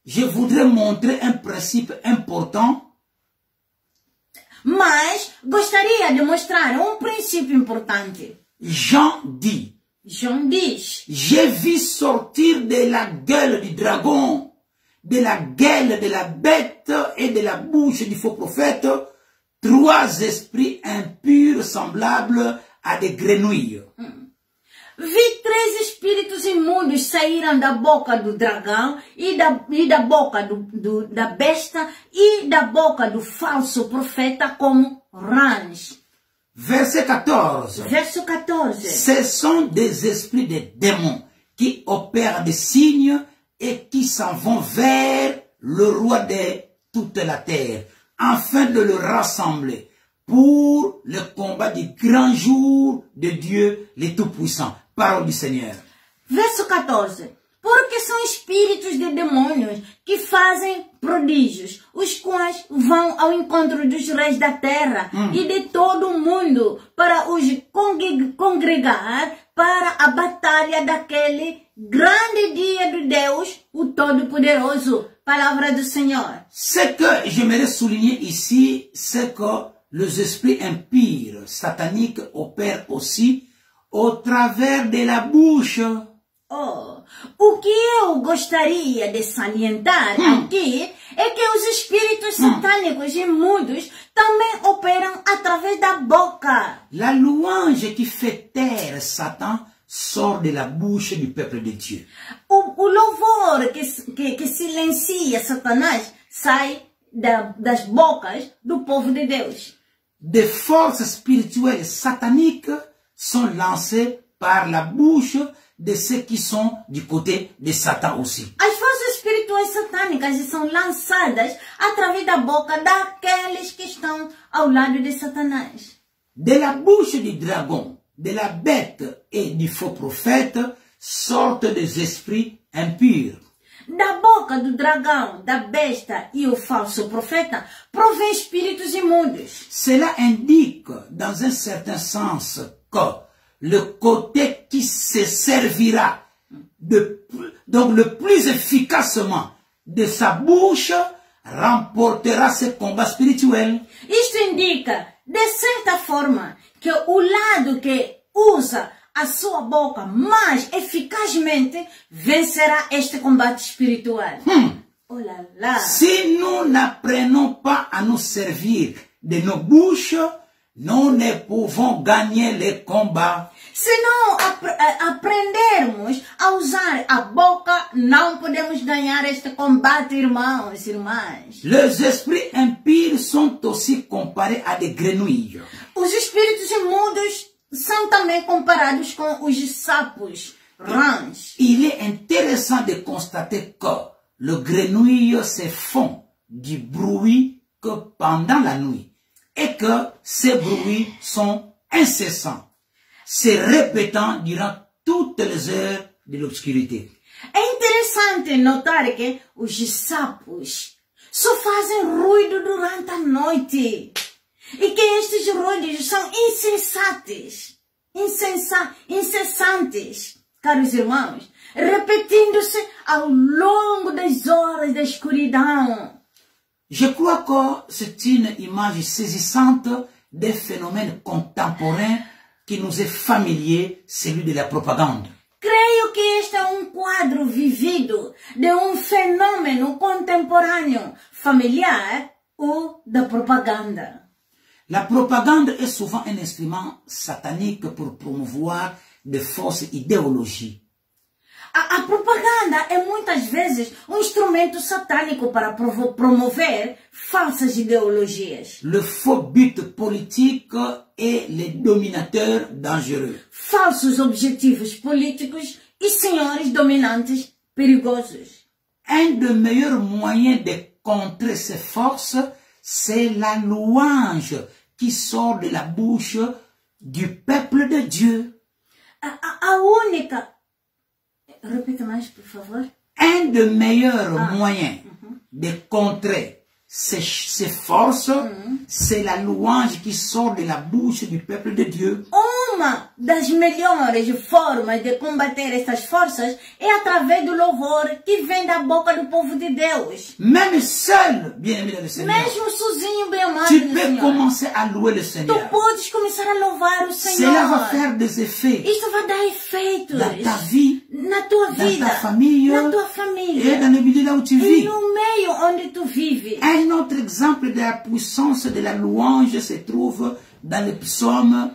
je voudrais montrer un principe important. Mas gostaria de mostrar um princípio importante. Jean dit, João diz: j'ai vu sortir de la gueule du dragon, de la gueule de la bête et de la bouche du faux prophète, 3 esprits impurs semblables à des grenouilles. Vi 3 espíritos imundos saíram da boca do dragão e da boca da besta e da boca do falso profeta como rãs. Verset 14. Verso 14. Ce sont des esprits de démons qui opèrent des signes et qui s'en vont vers le roi des toute la terre, afin de le rassembler pour le combat du grand jour de Dieu, le Tout-Puissant. Parole du Seigneur. Verso 14. Porque são espíritos de demônios que fazem prodígios, os quais vão ao encontro dos reis da terra e de todo o mundo para os congregar para a batalha daquele grande dia de Deus, o Todo-Poderoso. Palavra do Senhor. Ce que j'aimerais souligner ici, c'est que les esprits impurs, sataniques, opèrent aussi au travers de la bouche. Oh, o que eu gostaria de salientar aqui é que os espíritos satânicos imundos também operam através da boca. La louange qui fait taire Satan sort de la bouche du peuple de Dieu. O louvor que silencia Satanás sai das bocas do povo de Deus. Des forces spirituelles sataniques sont lancées par la bouche de ceux qui sont du côté de Satan aussi. As forças espirituais satânicas são lançadas através da boca daqueles que estão ao lado de Satanás. De la bouche du dragon, de la bête et du faux prophète sortent des esprits impurs. Da boca do dragão, da besta e o falso profeta provém espíritos imundos. Cela indique, dans un certain sens, que le côté qui se servira donc le plus efficacement de sa bouche remportera ce combat spirituel. Isto indica, de certa forma, que o lado que usa a sua boca mais eficazmente vencerá este combate espiritual. Oh là là. Si nous n'apprenons pas à nous servir de nos bouches, nous ne pouvons gagner les combats. Se não aprendermos a usar a boca, não podemos ganhar este combate, irmãos e irmãs. Les esprits impurs sont aussi comparés à des grenouilles. Os espíritos imundos são também comparados com os sapos, rãs. Il est intéressant de constater que le grenouille se font du bruit que pendant la nuit et que ces bruits sont incessants, se répétant durant toutes les heures de l'obscurité. É interessante notar que os sapos só fazem ruído durante a noite. E que estes ruídos são incessantes, caros irmãos, repetindo-se ao longo das horas da escuridão. Je crois que c'est une image saisissante des phénomènes contemporains qui nous est familier, celui de la propagande. Creio que este é quadro vivido de fenômeno contemporâneo, familiar, ou da propaganda. La propagande est souvent un instrument satanique pour promouvoir de fausses idéologies. A propaganda é muitas vezes instrumento satânico para promover falsas ideologias. Le faux but politique et les dominateurs dangereux. Falsos objetivos políticos e senhores dominantes perigosos. Un des meilleurs moyens de contrer ces forces, c'est la louange qui sort de la bouche du peuple de Dieu. A única... Repita mais, por favor. Un des meilleurs moyens de contrer ces forces, c'est la louange qui sort de la bouche du peuple de Dieu. Uma das melhores formas de combater estas forças é através do louvor que vem da boca do povo de Deus. Même seul, bien-aimé dans le Seigneur, Mesmo sozinho, bem amado tu do peux Senhor, commencer à louer le tu Seigneur. podes começar a louvar o Senhor. Cela va faire des effets Isto vai dar efeitos dans ta vie, na tua dans vida, ta famille na tua et família dans le milieu là où tu e vis. no meio onde tu vives. Un autre exemple de la puissance de la louange se trouve dans le psaume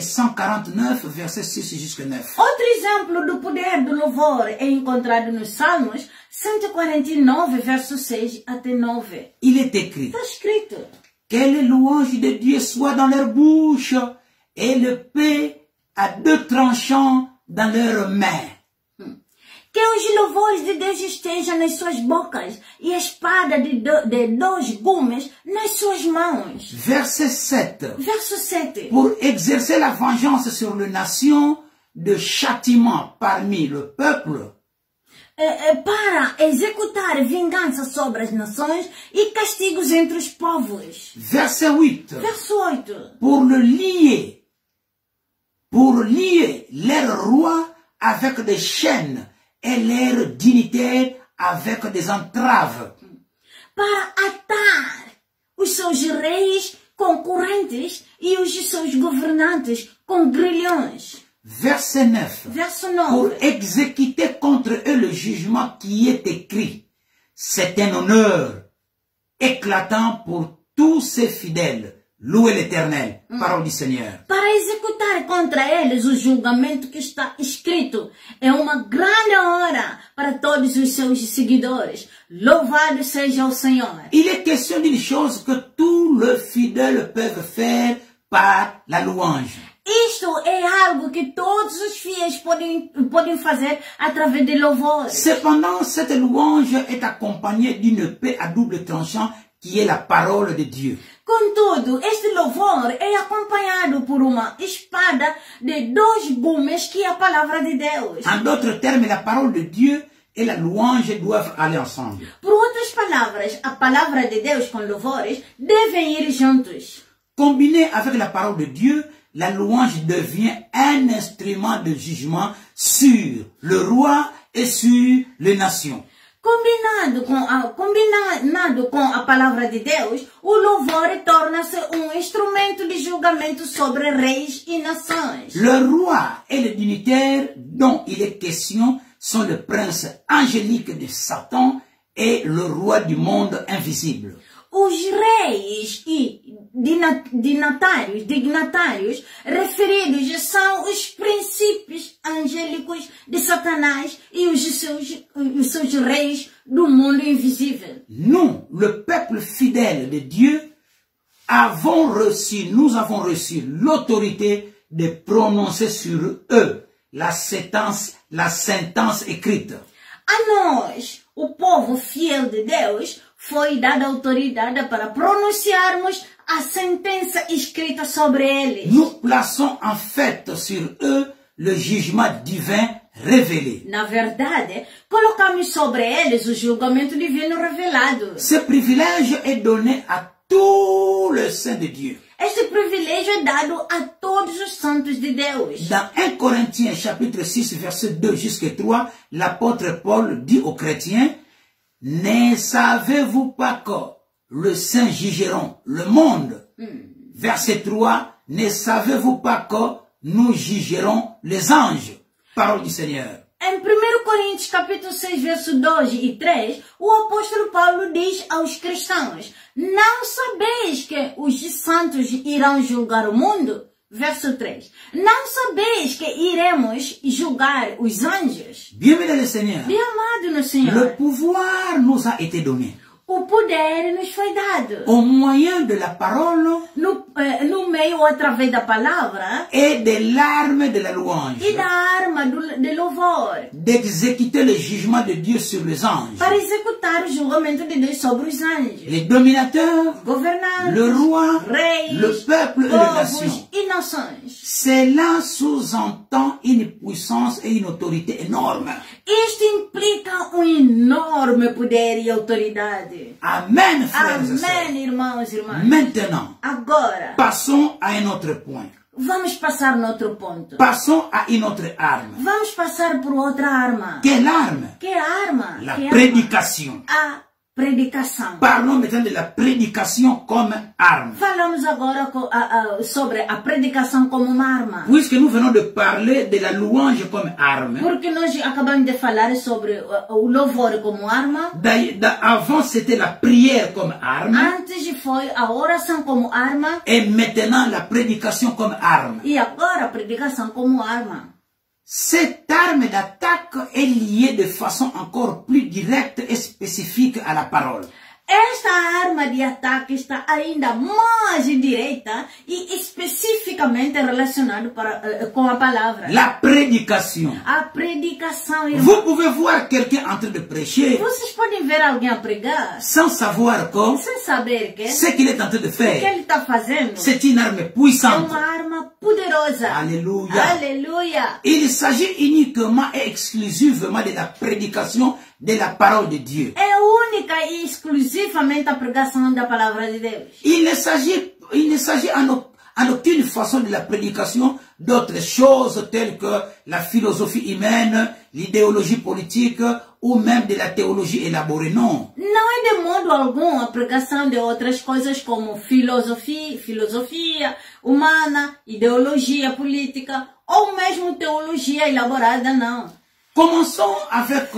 149, verset 6 jusqu'à 9. Outro exemplo do poder do louvor é encontrado nos Salmos 149, versos 6 até 9. Il est écrit: Está escrito: que les louanges de Dieu soient dans leur bouche et l'épée à deux tranchants dans leurs mains. Que os louvores de Deus estejam nas suas bocas e a espada de 2 gumes nas suas mãos. Verset 7. Verso 7. Pour exercer la vengeance sur les nations, de châtiment parmi le peuple, Para executar vingança sobre as nações e castigos entre os povos. verset 8, Verso 8. pour lier leurs rois avec des chaînes et leurs dignitaires avec des entraves. Para atar os seus reis concorrentes e os seus governantes com grilhões. Verset 9, Verso pour 9. exécuter contre eux le jugement qui est écrit. C'est un honneur éclatant pour tous ses fidèles. Louez l'Éternel, parole du Seigneur. Para executar contra eles o julgamento que está escrito. É uma grande honra para todos os seus seguidores. Louvado seja o Senhor. Il est question d'une chose que tous les fidèles peuvent faire par la louange. Isto é algo que todos os fiéis podem fazer através de louvores. Cependant, cette louange est accompagnée d'une paix à double tranchant qui est la parole de Dieu. Contudo, este louvor é acompanhado por uma espada de 2 gumes que é a palavra de Deus. En d'autres termes, la parole de Dieu et la louange doivent aller ensemble. Por outras palavras, a palavra de Deus com louvores devem ir juntos. Combinée avec la parole de Dieu, la louange devient un instrument de jugement sur le roi et sur les nations. Combinado com a palavra de Deus, o louvor torna-se instrumento de julgamento sobre reis e nações. Le roi et les dignitaires dont il est question sont le prince angélique de Satan et le roi du monde invisible. Os reis e dignatários referidos são os princípios angélicos de Satanás e os seus reis do mundo invisível. Nous, le peuple fidèle de Dieu, nous avons reçu l'autorité de prononcer sur eux la sentence écrite. A nós, o povo fiel de Deus, foi dada autoridade para pronunciarmos a sentença escrita sobre eles. Nous plaçons en fait sur eux le jugement divin révélé. Na verdade, colocamos sobre eles o julgamento divino revelado. Ce privilège est donné à tous les saints de Dieu. Este privilégio é dado a todos os santos de Deus. Dans 1 Corinthiens chapitre 6 verset 2 jusqu'à 3, l'apôtre Paul dit aux chrétiens: ne savez-vous pas que le Saint jugeront le monde? Verset 3, ne savez-vous pas que nous jugerons les anges? Parole du Seigneur. Em 1 Coríntios capítulo 6, verso 2 e 3, o apóstolo Paulo diz aos cristãos: não sabeis que os santos irão julgar o mundo? Verso 3. Não sabeis que iremos julgar os anjos? Bien-aimé le Seigneur, Bem amado no Senhor, le pouvoir nous a été donné o poder nos foi dado. au moyen de la parole No meio ou através da palavra et de l'arme de la louange, e da arma de louvor, d'exécuter le jugement de Dieu sur les anges, para executar o julgamento de Deus sobre os anjos, les dominateurs, governantes, le roi, reis, le peuple et les povos nations. e nações. Cela sous-entend une puissance et une autorité énorme. Isto implica enorme poder e autoridade. Amen, frères et sœurs. Amém, irmãos e irmãs. Maintenant, Agora, passons à un autre point. vamos passar no outro ponto. Passons à une autre arme. Vamos passar por outra arma. Quelle arme? Que arma? La Que prédication. arma? A predicação. Parlons maintenant de la prédication comme arme. Falamos agora sobre a predicação como uma arma. Puisque nous venons de parler de la louange comme arme, Porque nós acabamos de falar sobre o louvor como arma. avant c'était la prière comme arme, Antes foi a oração como arma. et maintenant la prédication comme arme. E agora a predicação como arma. Cette arme d'attaque est liée de façon encore plus directe et spécifique à la parole. Esta arma de ataque está ainda mais direita e específica diretamente relacionado com a palavra. La prédication. A predicação, irmão. Vous pouvez voir quelqu'un en train de prêcher Vocês podem ver alguém a pregar sans savoir quoi, sem saber que ce qu'il est en train de o que faire. ele está fazendo C'est une arme é puissante. uma arma poderosa. Alléluia. Aleluia. Il s'agit uniquement et exclusivement de la prédication de la parole de Dieu. É única e exclusivamente a pregação da palavra de Deus. Il ne s'agit en aucune façon de la prédication d'autres choses telles que la philosophie humaine, l'idéologie politique ou même de la théologie élaborée. Non. Não é de modo algum a pregação de outras coisas como filosofia humana, ideologia política ou mesmo teologia elaborada, não. Commençons avec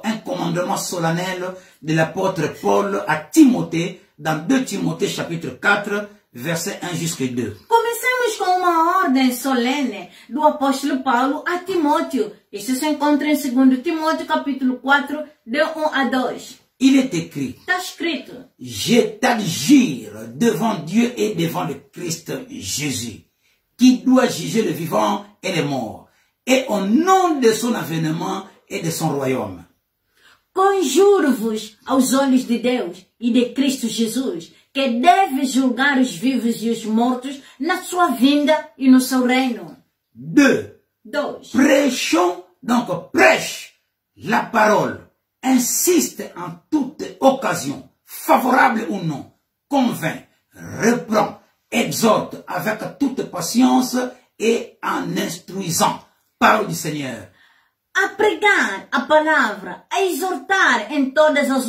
un commandement solennel de l'apôtre Paul à Timothée dans 2 Timothée chapitre 4 verset 1 jusqu'à 2. Comecemos com uma ordem solene do apóstolo Paulo a Timóteo. Isso se encontra em 2 Timóteo capítulo 4, de 1 a 2. Il est écrit: Está escrito: Je t'adjure devant Dieu et devant le Christ Jésus, qui doit juger le vivant et les morts, et au nom de son avènement et de son royaume. Conjuro-vos aos olhos de Deus e de Cristo Jesus, que deve julgar os vivos e os mortos na sua vinda e no seu reino. 2. 2. Prêchons, donc prêche la parole, insiste en toute occasion, favorable ou non, convainc, reprend, exhorte avec toute patience et en instruisant. Parole du Seigneur. A pregar a palavra, a exortar em todas as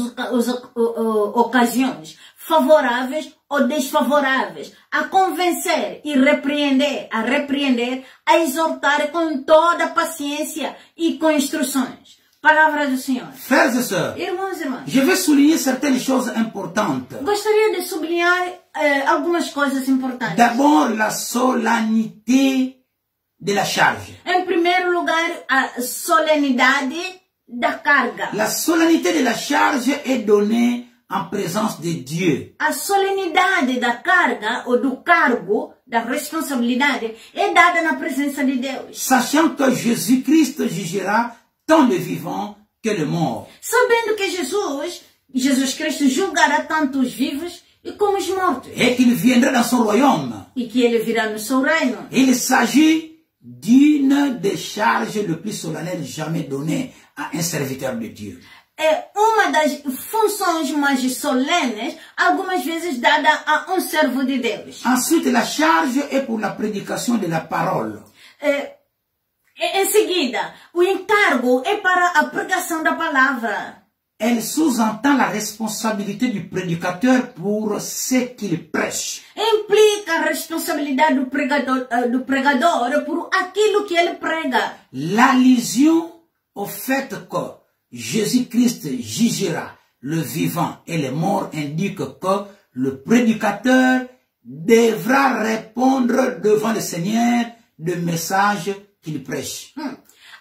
ocasiões, favoráveis ou desfavoráveis, a convencer e repreender, a exortar com toda paciência e com instruções. Palavra do Senhor. Frères et sœurs, Irmãos e irmãs, je vais souligner certaines choses importantes. gostaria de sublinhar algumas coisas importantes. D'abord, la solennité de la charge. Em primeiro lugar, a solenidade da carga. La solennité de la charge est donnée en présence de Dieu. A solenidade da carga, ou do cargo, da responsabilidade, é dada na presença de Deus. Sachant que Jésus-Christ jugera tant le vivant que le mort. Sabendo que Jesus Cristo julgará tanto os vivos e como os mortos. Et qu'il viendra dans son royaume. E que ele virá no seu reino. Il s'agit d'une des charges le plus solennelles jamais données à un serviteur de Dieu. É uma das funções mais solenes, algumas vezes dada a um servo de Deus. Ensuite, la charge est pour la prédication de la parole. Em seguida, o encargo é para a pregação da palavra. Elle sous-entend la responsabilité du prédicateur pour ce qu'il prêche. Implica a responsabilidade do pregador por aquilo que ele prega. L'allusion au fait que Jésus-Christ jugera le vivant et les morts indique que le prédicateur devra répondre devant le Seigneur du message qu'il prêche.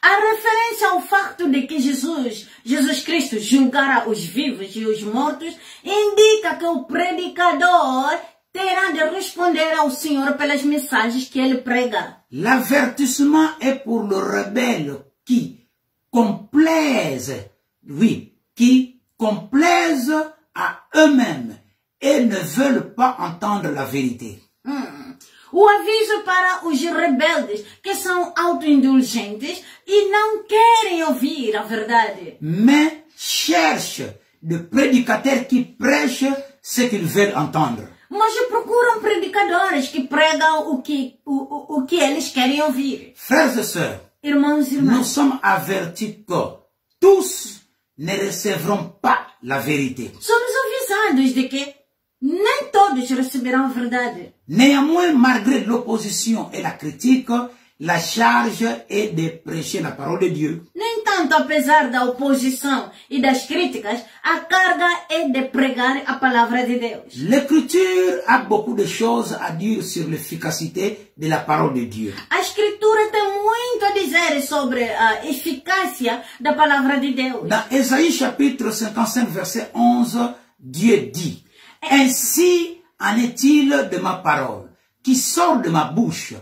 A referência ao facto de que Jesus Cristo julgará os vivos e os mortos, indica que o predicador terá de responder ao Senhor pelas mensagens que ele prega. L'avertissement est pour le rebelle qui complaise à eux-mêmes et ne veulent pas entendre la vérité. O aviso para os rebeldes que são autoindulgentes e não querem ouvir a verdade. Mais cherche de prédicateurs qui prêchent ce qu'ils veulent entendre. Mas procuram predicadores que pregam o que eles querem ouvir. Frères et sœurs, Irmãos e irmãs, nous sommes avertis que tous ne recevront pas la vérité. somos avisados de que nem todos receberão a verdade. Néanmoins, malgré l'opposition et la critique, la charge est de prêcher la parole de Dieu. No entanto, apesar da oposição e das críticas, a carga é de pregar a palavra de Deus. L'Écriture a beaucoup de choses à dire sur l'efficacité de la parole de Dieu. A Escritura tem muito a dizer sobre a eficácia da palavra de Deus. Dans Ésaïe chapitre 55 verset 11, Dieu dit: Ainsi en est-il de ma parole qui sort de ma bouche,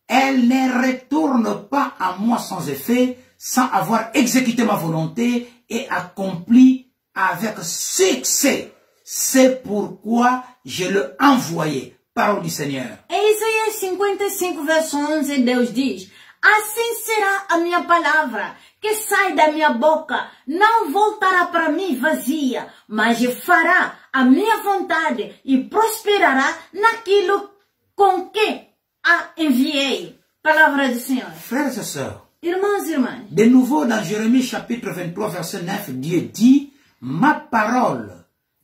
elle ne retourne pas à moi sans effet, sans avoir exécuté ma volonté et accompli avec succès. C'est pourquoi je l'ai envoyé. Parole du Seigneur. Em Isaías 55, verso 11, Deus diz: assim será a minha palavra, que sai da minha boca, não voltará para mim vazia, mas fará a minha vontade e prosperará naquilo com que a enviei. Palavra do Senhor. Frères et sœurs, Irmãos e irmãs, de nouveau dans Jérémie chapitre 23, verset 9, Dieu dit, ma parole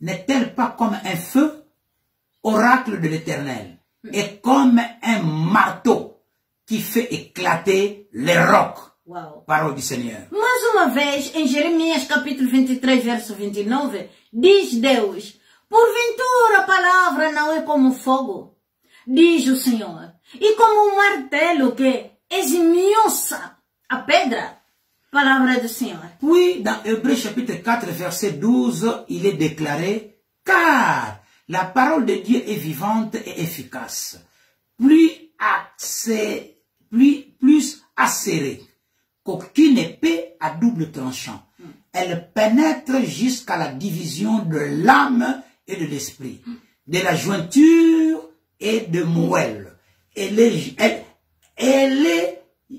n'est-elle pas comme un feu, oracle de l'Éternel, et comme un marteau qui fait éclater les rocs. uau. Parole du Seigneur. Mais uma vez, em Jeremias capítulo 23, verso 29, diz Deus: porventura a palavra não é como fogo, diz o Senhor, e como um martelo que esmiuça a pedra. Palavra do Senhor. Puis, dans Hébreux chapitre 4, verset 12, il est déclaré, car la parole de Dieu est vivante et efficace, plus acérée qu'aucune épée à double tranchant. Elle pénètre jusqu'à la division de l'âme et de l'esprit, de la jointure et de moelle.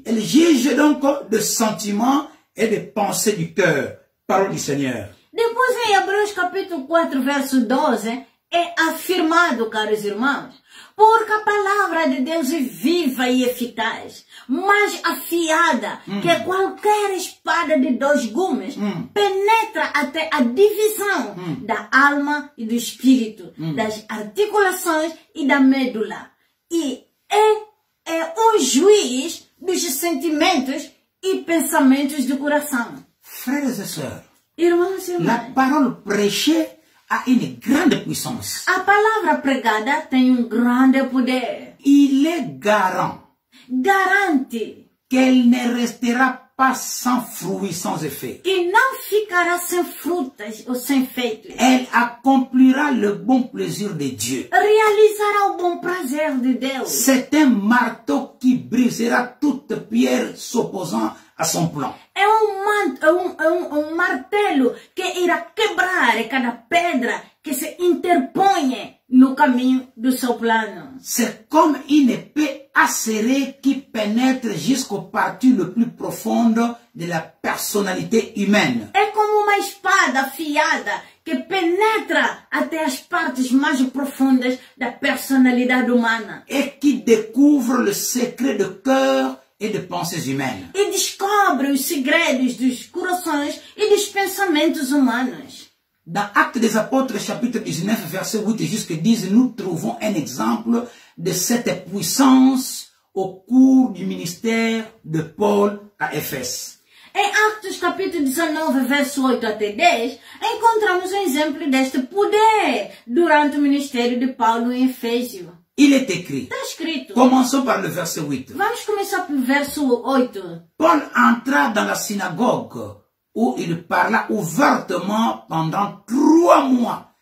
Elle juge donc de sentiments et de pensées du cœur. Parole du Seigneur. Depois em Hebreus capítulo 4, verso 12, é afirmado, caros irmãos, porque a palavra de Deus é viva e eficaz, mais afiada que qualquer espada de 2 gumes, penetra até a divisão da alma e do espírito, das articulações e da medula, e é um juiz dos sentimentos e pensamentos do coração. Frères et sœurs, Irmãos e la irmãs, parole prêchée a une grande puissance. a palavra pregada tem um grande poder. Il est garant Garante qu'elle ne restera pas sans fruit, sans effet. que não ficará sem frutas ou sem feitos. Elle accomplira le bon plaisir de Dieu. Realizará o bom prazer de Deus. C'est un marteau qui brisera toute pierre s'opposant à son plan. É um martelo que irá quebrar cada pedra que se interpõe no caminho do seu plano. C'est comme une épée acérée qui pénètre jusqu'aux parties les plus profondes de la personnalité humaine. É como uma espada afiada que penetra até as partes mais profundas da personalidade humana. Et qui découvre le secret de cœur et de pensées humaines. E descobre os segredos dos corações e dos pensamentos humanos. Dans Actes des Apôtres, chapitre 19, verset 8 jusqu'à 10, nous trouvons un exemple de cette puissance au cours du ministère de Paul à Éphèse. Em Atos capítulo 19, verso 8 até 10, encontramos um exemplo deste poder durante o ministério de Paulo em Efésio. Il est écrit, Está escrito. commençons par le verset 8. Vamos começar pelo verso 8. Paul entra dans la synagogue où il parla ouvertement pendant 3 mois.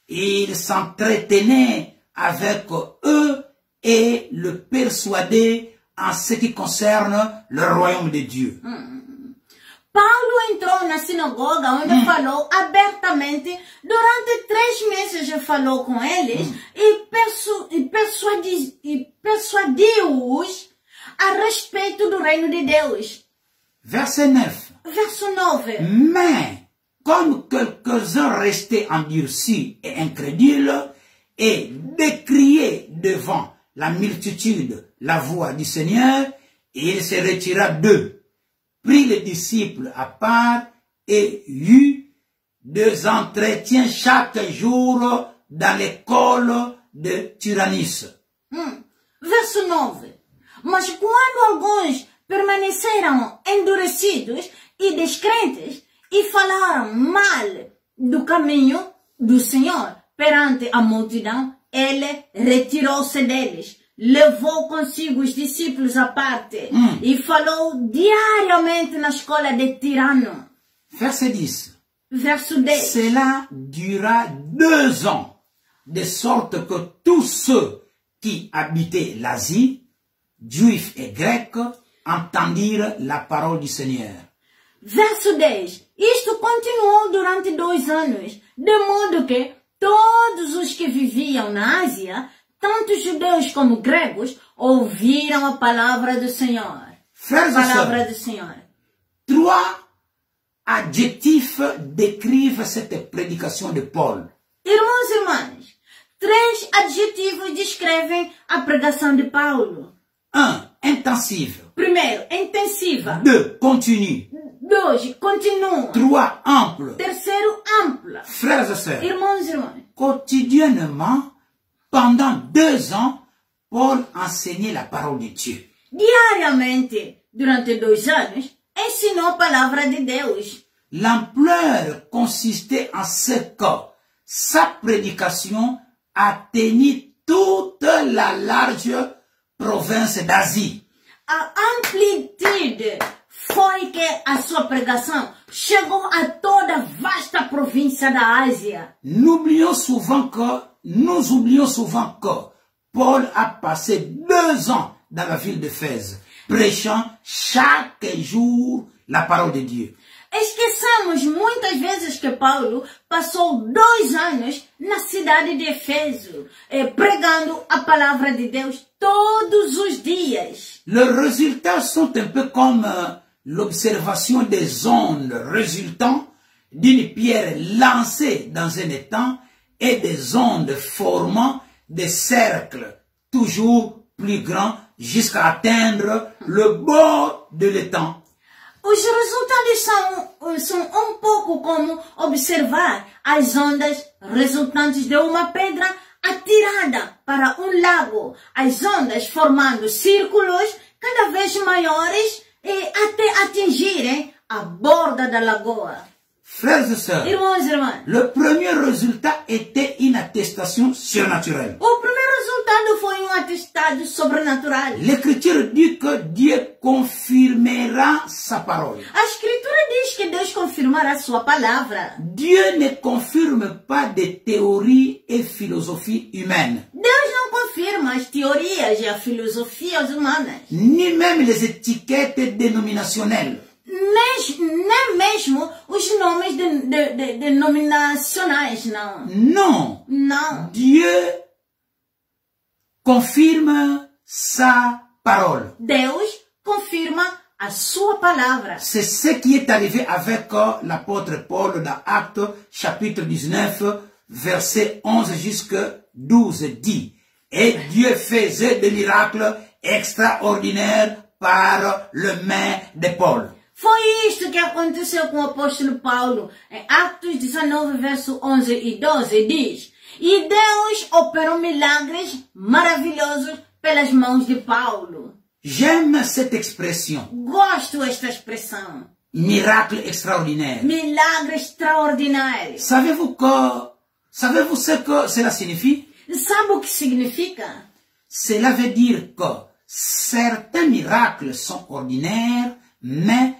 Il s'entretenait avec eux et le persuadait en ce qui concerne le royaume de Dieu. Paulo entrou na sinagoga onde falou abertamente. Durante 3 meses ele falou com eles e persuadiu-os a respeito do reino de Deus. Verset 9. Verso 9. Mais, comme quelques-uns restaient endurcis et incrédules et décriaient devant la multitude la voix du Seigneur, il se retira d'eux, prit les disciples à part et eut 2 entretiens chaque jour dans l'école de Tyrannus. Verso 9. Mas quando alguns permaneceram endurecidos e descrentes e falaram mal do caminho do Senhor perante a multidão, ele retirou-se deles, levou consigo os discípulos à parte e falou diariamente na escola de Tirano. Verset 10. Verso 10. Cela dura 2 ans, de sorte que tous ceux qui habitaient l'Asie, juifs et grecs, entendirent la parole du Seigneur. Verso 10. Isto continuou durante 2 anos, de modo que todos os que viviam na Ásia, tanto judeus como gregos, ouviram a palavra do Senhor. Frères et sœurs, Do Senhor. 3 adjectifs décrivent cette prédication de Paul. Irmãos e irmãs, 3 adjetivos descrevem a pregação de Paulo. 1. Intensive. Primeiro, intensiva. 2. Continue. 2, continua. 3. Ample. Terceiro, ampla. Frères et sœurs, Irmãos e irmãs, quotidiennement, pendant 2 ans, Paul enseignait la parole de Dieu. diariamente, durante 2 anos, ensinou a palavra de Deus. L'ampleur consistait en ce que sa prédication atteignit toute la large province d'Asie. A amplitude foi que a sua pregação chegou a toda a vasta província da Ásia. Nous oublions souvent que Paul a passé 2 ans dans la ville d'Éphèse, prêchant chaque jour la parole de Dieu. Esqueçamos muitas vezes que Paulo passou 2 anos na cidade de Efeso, pregando a palavra de Deus todos os dias. Les résultats sont un peu comme l'observation des ondes résultant d'une pierre lancée dans un étang et des ondes formant des cercles toujours plus grands jusqu'à atteindre le bord de l'étang. Os resultados são um pouco como observar as ondas resultantes de uma pedra atirada para um lago. As ondas formando círculos cada vez maiores até atingirem a borda da lagoa. Frères et sœurs, Irmãos e irmãs, le premier résultat était une attestation surnaturelle. o primeiro resultado foi um atestado sobrenatural. L'Écriture dit que Dieu confirmera sa parole. A Escritura diz que Deus confirmará sua palavra. Dieu ne confirme pas des théories et philosophies humaines, Deus não confirma as teorias e as filosofias humanas. ni même les étiquettes dénominationnelles. Nem mesmo os nomes denominacionais, não. Non, Não. Dieu confirme sa parole. Deus confirma a sua palavra. C'est ce qui est arrivé avec l'apôtre Paul dans Actes chapitre 19, verset 11 jusqu'à 12 dit. Et Dieu faisait des miracles extraordinaires par le main de Paul. Foi isto que aconteceu com o apóstolo Paulo. Em Atos 19, verso 11 e 12 diz: E Deus operou milagres maravilhosos pelas mãos de Paulo. J'aime cette expression, Gosto desta expressão. miracle extraordinaire. Milagre extraordinário. Savez-vous ce que cela signifie? Sabe o que significa? Cela veut dire que certains miracles sont ordinaires, mais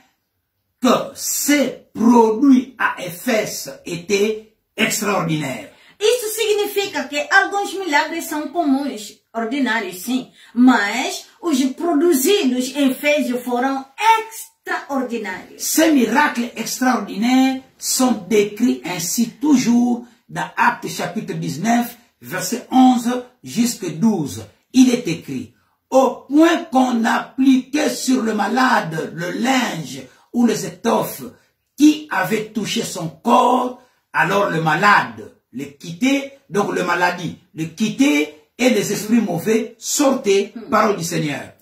que ces produits à Éphèse étaient extraordinaires. Isso significa que alguns milagres são comuns, ordinários sim, mas os produzidos em Éfeso foram extraordinários. Ces miracles extraordinaires sont décrits ainsi toujours dans Actes chapitre 19, verset 11 jusqu'à 12. Il est écrit: au point qu'on appliquait sur le malade le linge ou les étoffes qui avaient touché son corps, alors le malade le quittait, donc le maladie le quittait et les esprits mauvais sortaient, parole du Seigneur.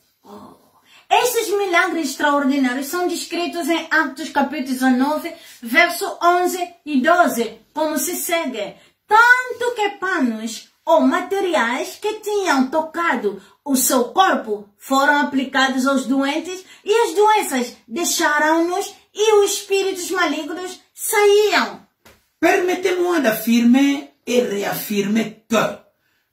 Esses milagres extraordinários são descritos em Atos capítulo 19, verso 11 e 12, como se segue. Tanto que panos ou materiais que tinham tocado o seu corpo foram aplicados aos doentes e as doenças deixaram-nos e os espíritos malignos saíam. Permettez-moi d'affirmer et réaffirmer que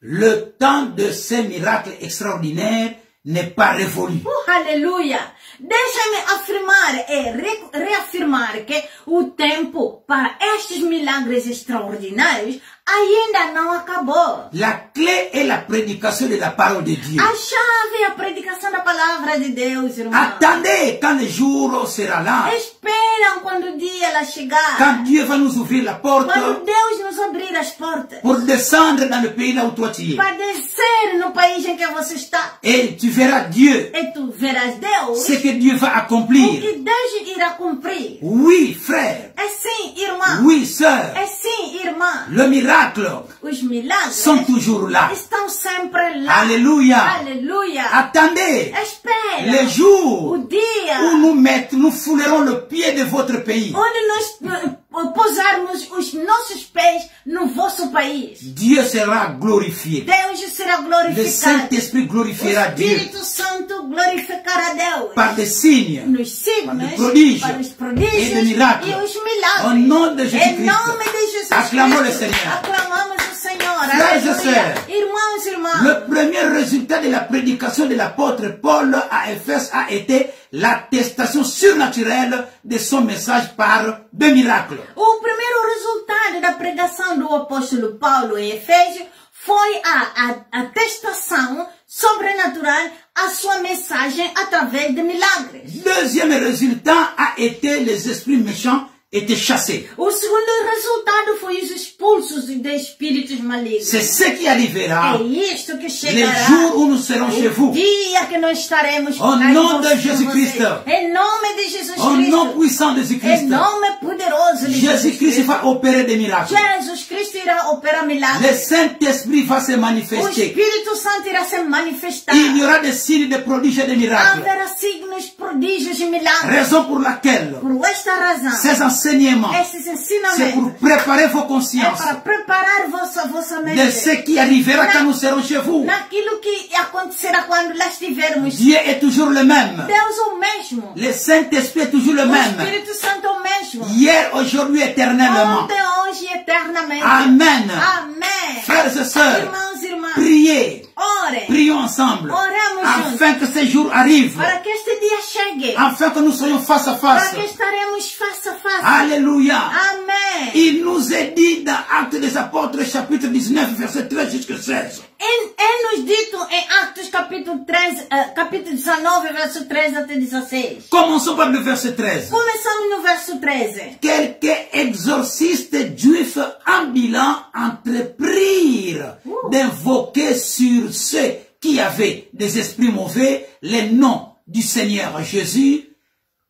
le temps de ces miracles extraordinaires n'est pas révolu. Aleluia! Deixa-me afirmar e reafirmar que o tempo para estes milagres extraordinários ainda não acabou. La clé est la prédication de la parole de Dieu. A chave é a predicação da palavra de Deus, irmão. Attendez quand le jour sera là. Esperam quando o dia ela chegar. Quand Dieu va nous ouvrir la porte Quando Deus nos abrir as portas. pour descendre dans le pays là où toi tu es. Para descer no país em que você está. Et tu verras Dieu. E tu verás Deus. Ce que Dieu va O accomplir. que Deus irá cumprir. Oui, frère. É sim, irmão. Oui, sœur. É sim, irmã. Le miracle Os milagres sont toujours là. estão sempre lá. Alléluia. Aleluia. Attendez Espera. le jour O dia où nous foulerons le pied de votre pays. onde nós posarmos os nossos pés no vosso país. Dieu sera glorifié. Deus será Le glorificado. Saint-Esprit O glorifiera Dieu Espírito Santo glorificará Deus. par des signes, Nos signos, par des prodiges para os et prodígios des miracles. e os milagres. Au nom de Em Jésus-Christ. nome de Jesus Acclamons le Cristo. Seigneur. Aclamamos o Senhor. Frères et Aleluia. sœurs, Irmãos e irmãs. le premier résultat de la prédication de l'apôtre Paul à Éphèse a été l'attestation surnaturelle de son message par deux miracles. O primeiro resultado da pregação do apóstolo Paulo em Efésio foi a atestação sobrenatural à sua mensagem através de milagres. Deuxième résultat a été les esprits méchants étaient chassés. O segundo resultado foi os expulsos de espíritos malignos. C'est ce qui arrivera É isto que les chegará. jours où nous serons chez O vous. dia que nós estaremos Au lá em nom de vocês, Jésus-Christ. Em nome de Jesus Au nom Cristo. puissant de Em Jésus-Christ, nome poderoso de Jesus Jésus-Christ Cristo. va opérer des miracles. Jesus Cristo irá operar Le milagres. Saint-Esprit va se O manifester. Espírito Santo irá se manifestar. Il y aura des signes, des prodiges et des miracles. Haverá signos, prodígios e milagres. Raison pour laquelle Por esta razão, ces enseignements, esses c'est ensinamentos pour préparer vos é consciences para preparar vossa de mente ce qui arrivera quand nous serons chez vous. naquilo que acontecerá quando lá estivermos. Dieu est toujours le même. Deus é o mesmo. Le Saint-Esprit est toujours le O même. Espírito Santo é o mesmo. Hier, aujourd'hui, éternellement. Ontem, hoje e eternamente. Amen. Amém. Frères et sœurs, Irmãos e irmãs, priez. orem Prions ensemble. Oremos Afin que ce jour arrive. para que este dia chegue. Afin que nous soyons face à Para face. que estaremos face a face. Alléluia. Amém. Il nous est dit dans Actes des Apôtres, chapitre 19, verset 13 jusqu'à 16. É nos dito em Atos capítulo 13, capítulo 19, verso 13 até 16. Commençons par le verset 13. Começamos no verso 13. Quelques exorcistes juifs ambulants entreprirent d'invoquer sur ceux qui avaient des esprits mauvais les noms du Seigneur Jésus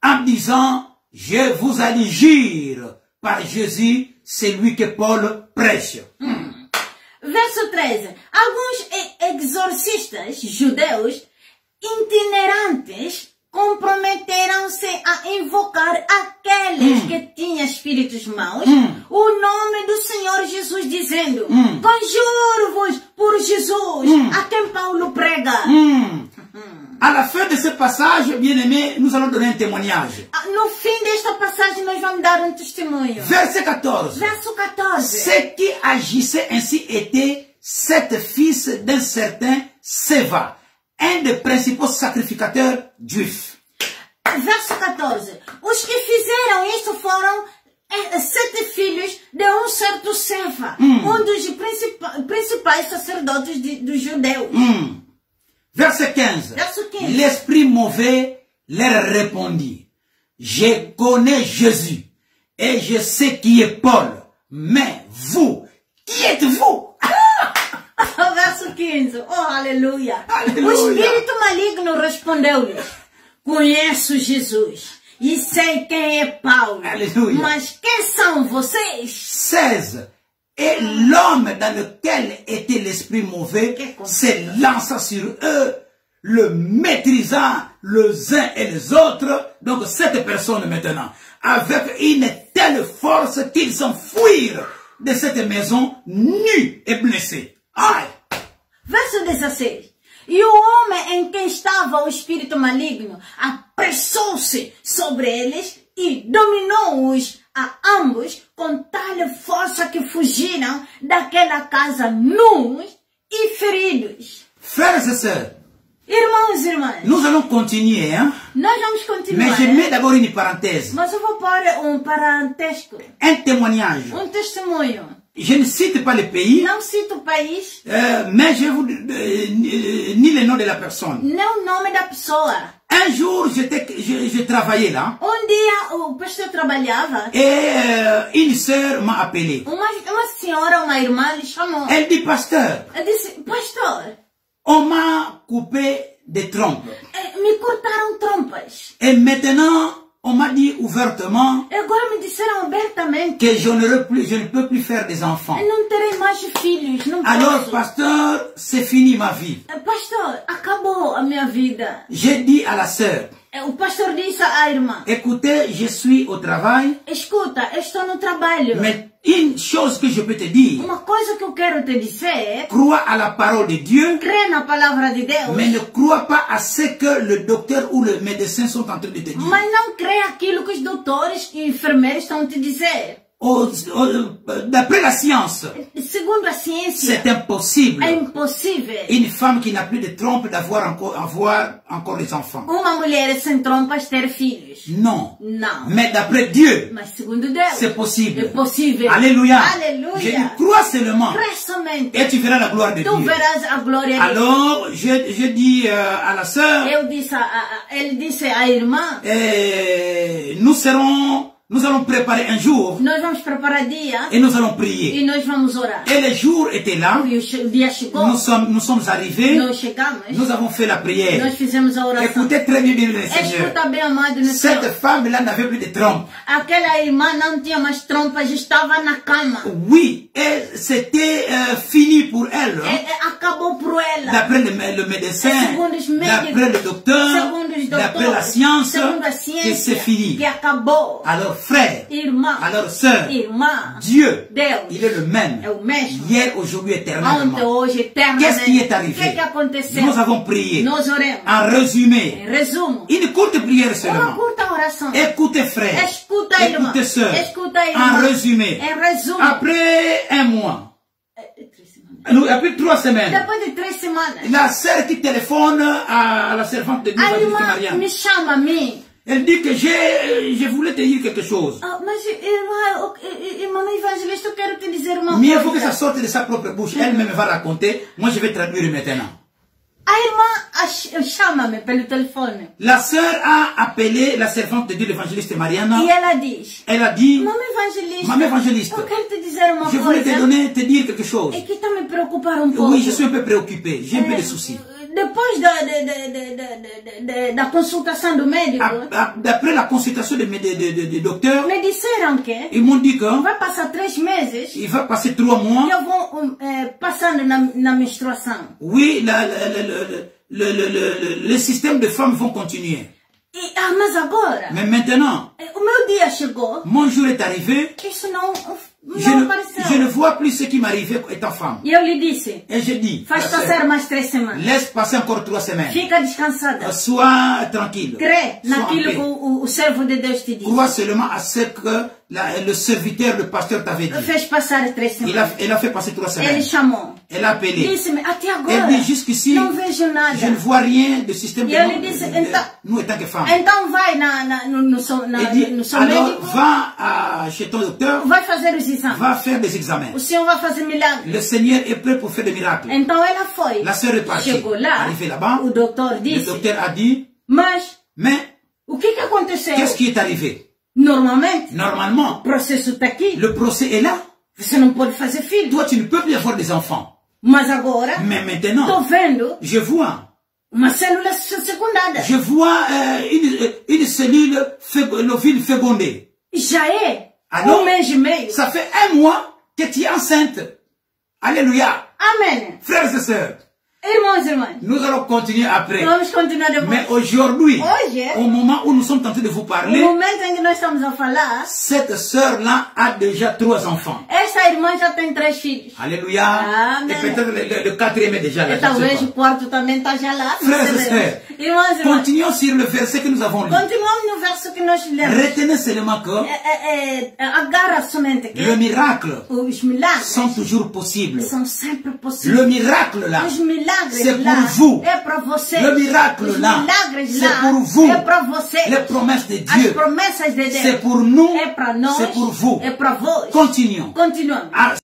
en disant, je vous allégire par Jésus, celui que Paul prêche. Verso 13. Alguns exorcistas judeus itinerantes comprometeram-se a invocar aqueles que tinham espíritos maus o nome do Senhor Jesus, dizendo, conjuro-vos por Jesus, a quem Paulo prega. À la fin de ce passage, bien-aimés, nous allons donner un témoignage. No fim desta passagem, nós vamos dar um testemunho. Verset 14. Verso 14. Ceux qui agissaient ainsi étaient 7 fils d'un certain Séva, un des principaux sacrificateurs juifs. Verso 14. Os que fizeram isto foram 7 filhos de um certo Seva, dos principais sacerdotes dos judeus. Verset 15. Verso 15. L'esprit mauvais leur répondit, je connais Jésus et je sais qui est Paul, mais vous, qui êtes-vous? Verso 15. Oh, aleluia. Aleluia. O espírito maligno respondeu-lhes, conheço Jesus e sei quem é Paulo. Aleluia. Mas quem são vocês? 16. Et l'homme dans lequel était l'esprit mauvais se lança sur eux, le maîtrisant les uns et les autres, donc 7 personnes maintenant, avec une telle force qu'ils s'enfuirent de cette maison nus et blessés. Aïe! Verso 16. E o homem em quem estava o espírito maligno apressou-se sobre eles e dominou-os a ambos com tal força que fugiram daquela casa nus e feridos. Frères et sœurs, Irmãos e irmãs, nous allons continuer, hein? nós vamos continuar. Mais je mets d'abord une parenthèse, Mas eu vou pôr um parentesco, un témoignage. um testemunho. Je ne cite pas le pays, não cito o país, mais je vous ni le nom de la personne. nem o nome da pessoa. Un jour, je travaillais là Dia o pastor trabalhava et une sœur m'a appelé. uma senhora, uma irmã, lhe chamou. Elle dit, pasteur, Eu disse, pastor, on m'a coupé des trompes. me cortaram trompas. Et maintenant, on m'a dit ouvertement Agora me disseram abertamente que je ne peux plus faire des enfants. não terei mais filhos, não Alors, posso. pasteur, c'est fini ma vie. Pastor, acabou a minha vida. J'ai dit à la sœur, O pastor disse à irmã, écoutez, je suis au travail, escuta, eu estou no trabalho. mais une chose que je peux te dire, Uma coisa que eu quero te dizer, crois à la parole de Dieu, crê na palavra de Deus, mais ne crois pas à ce que le docteur ou le médecin sont en train de te dire. mas não crê aquilo que os doutores e enfermeiros estão te dizer. D'après la science, Segundo a ciência, c'est impossible. é impossível Une femme qui n'a plus de trompe avoir encore des enfants. uma mulher sem trompas ter filhos. Non. Não. Mais d'après Dieu, Mas segundo Deus, c'est possible. é possível. Alléluia. Aleluia. Je dis, crois seulement Crê somente. et tu verras la gloire de Tu Dieu. verás a glória de Deus. Alors, je dis à la sœur, Eu disse ele disse à irmã, nous allons préparer un jour nós vamos preparar dia et nous allons prier. e nós vamos orar. Et le jour était là, E o dia chegou, nous sommes arrivés, nós chegamos, nous avons fait la prière. nós fizemos a oração. Écoutez très bien, bien, Seigneur. Escuta bem, amado no Senhor. Cette femme-là n'avait plus de trompe. Aquela irmã não tinha mais trompas, estava na cama. Oui, et c'était fini pour elle. Acabou por ela. D'après le médecin, Segundo os médicos, d'après le docteur, segundo os d'après doutores, la science, segundo a que ciência, c'est fini. que acabou. Alors frère, Irmã, alors sœur, irmã, Dieu, Deus il est le même. é o mesmo. Hier, aujourd'hui, Ontem, éternellement. hoje, eternamente. Qu'est-ce qui est O que arrivé? aconteceu? Nous avons prié. Nós oremos. En résumé, Em resumo, une courte prière uma seulement. curta oração. Écoutez frère, Escuta, irmã. écoutez sœur. Escuta, irmã. En résumé, Em resumo. après un mois, après 3 semaines, Depois de 3 semanas, la sœur qui téléphone à la servante de Dieu, a irmã Marianne, me chama a mim. elle dit que je voulais te dire quelque chose. Mas, irmã evangelista, eu quero te dizer uma Mais il coisa. faut que ça sorte de sa propre bouche. Elle-même va raconter. Moi, je vais traduire maintenant. A irmã chama-me pelo telefone. La sœur a appelé la servante de Dieu, l'évangéliste Marianne. E ela diz, Elle a dit, Mamãe evangelista, Maman évangéliste, eu quero te dizer uma je voulais coisa. te dire quelque chose. É que está me preocupar um pouco. Oui, je suis un peu préoccupé. J'ai un peu de soucis. Depois da consultação do médico, D'après la consultation des docteurs, me disseram que ils m'ont dit que vai passar 3 meses il va passer 3 mois. e eu vou passando na menstruação. Oui, le système de femmes vont continuer. Mas agora, Mais maintenant, o meu dia chegou, mon jour est arrivé. isso não Je apareceu. ne vois plus ce qui m'arrivait étant femme. E eu lhe disse, Et je dis, faz passar mais 3 semanas. laisse passer encore 3 semaines. Fica descansada. Sois tranquille. Crê Sois en naquilo paix. que o servo de Deus te disse. Crois seulement à ce que le serviteur, le pasteur t'avait dit. Fez passar 3 semanas. Elle a fait passer 3 Ele semaines. chamou. Elle a appelé. Disse-me, até agora, Elle dit jusqu'ici, não vejo nada. je ne vois rien de système de E ele disse, nous étant que femmes. então vai no seu Elle dit, alors médico, va chez ton docteur, vai fazer os exames. va faire des examens. O Senhor vai fazer milagre. Le Seigneur est prêt pour faire des miracles. Então ela foi. La sœur est partie. Chegou lá, Arrivée là-bas, o doutor le disse, docteur a dit, mas mais o que aconteceu? qu'est-ce qui est arrivé? Normalmente, Normalement, o processo está aqui. le procès est là. Você não pode fazer filho. Toi, tu ne peux plus avoir des enfants. Mas agora, Mais tô maintenant, vendo je vois uma célula secundada. Je vois une cellule l'ovule fécondée. Já é Alors, mês e meio. ça fait 1 mois que tu es enceinte. Alléluia. Amém. Frères et sœurs, Irmãos e irmãs, nous allons continuer après. vamos continuar depois. Mais aujourd'hui, Hoje, au moment où nous sommes en train de vous no parler, momento em que nós estamos a falar, cette sœur-là a déjà 3 enfants. esta irmã já tem 3 filhos. Alléluia. Amen. Et peut-être le 4e est déjà là. E je ne sais talvez pas. o quarto também esteja lá. não Frères et sabemos. sœurs, Irmãos e irmãs, continuons sur le verset que nous avons lu. continuamos no verso que nós lemos. Retenez seulement que Agarra somente que le miracle os milagres sont toujours possibles. são sempre possíveis. Le miracle là, Os milagres c'est lá pour vous. é para você. Le miracle Os là, milagres c'est lá pour vous. é para você. Les promesses de As Dieu, promessas de Deus c'est pour nous, é para nós. c'est pour vous. É para vós. Continuons. Continuamos. Ah,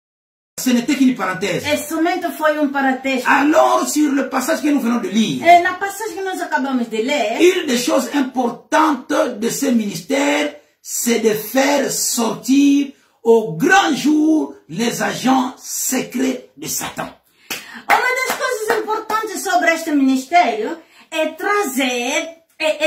ce n'était qu'une parenthèse. É somente foi paratexto. Alors, sur le passage que nous venons de lire, Na passagem que nós acabamos de ler, une des choses importantes de ce ministère, c'est de faire sortir au grand jour les agents secrets de Satan. Uma das coisas importantes sobre este ministério é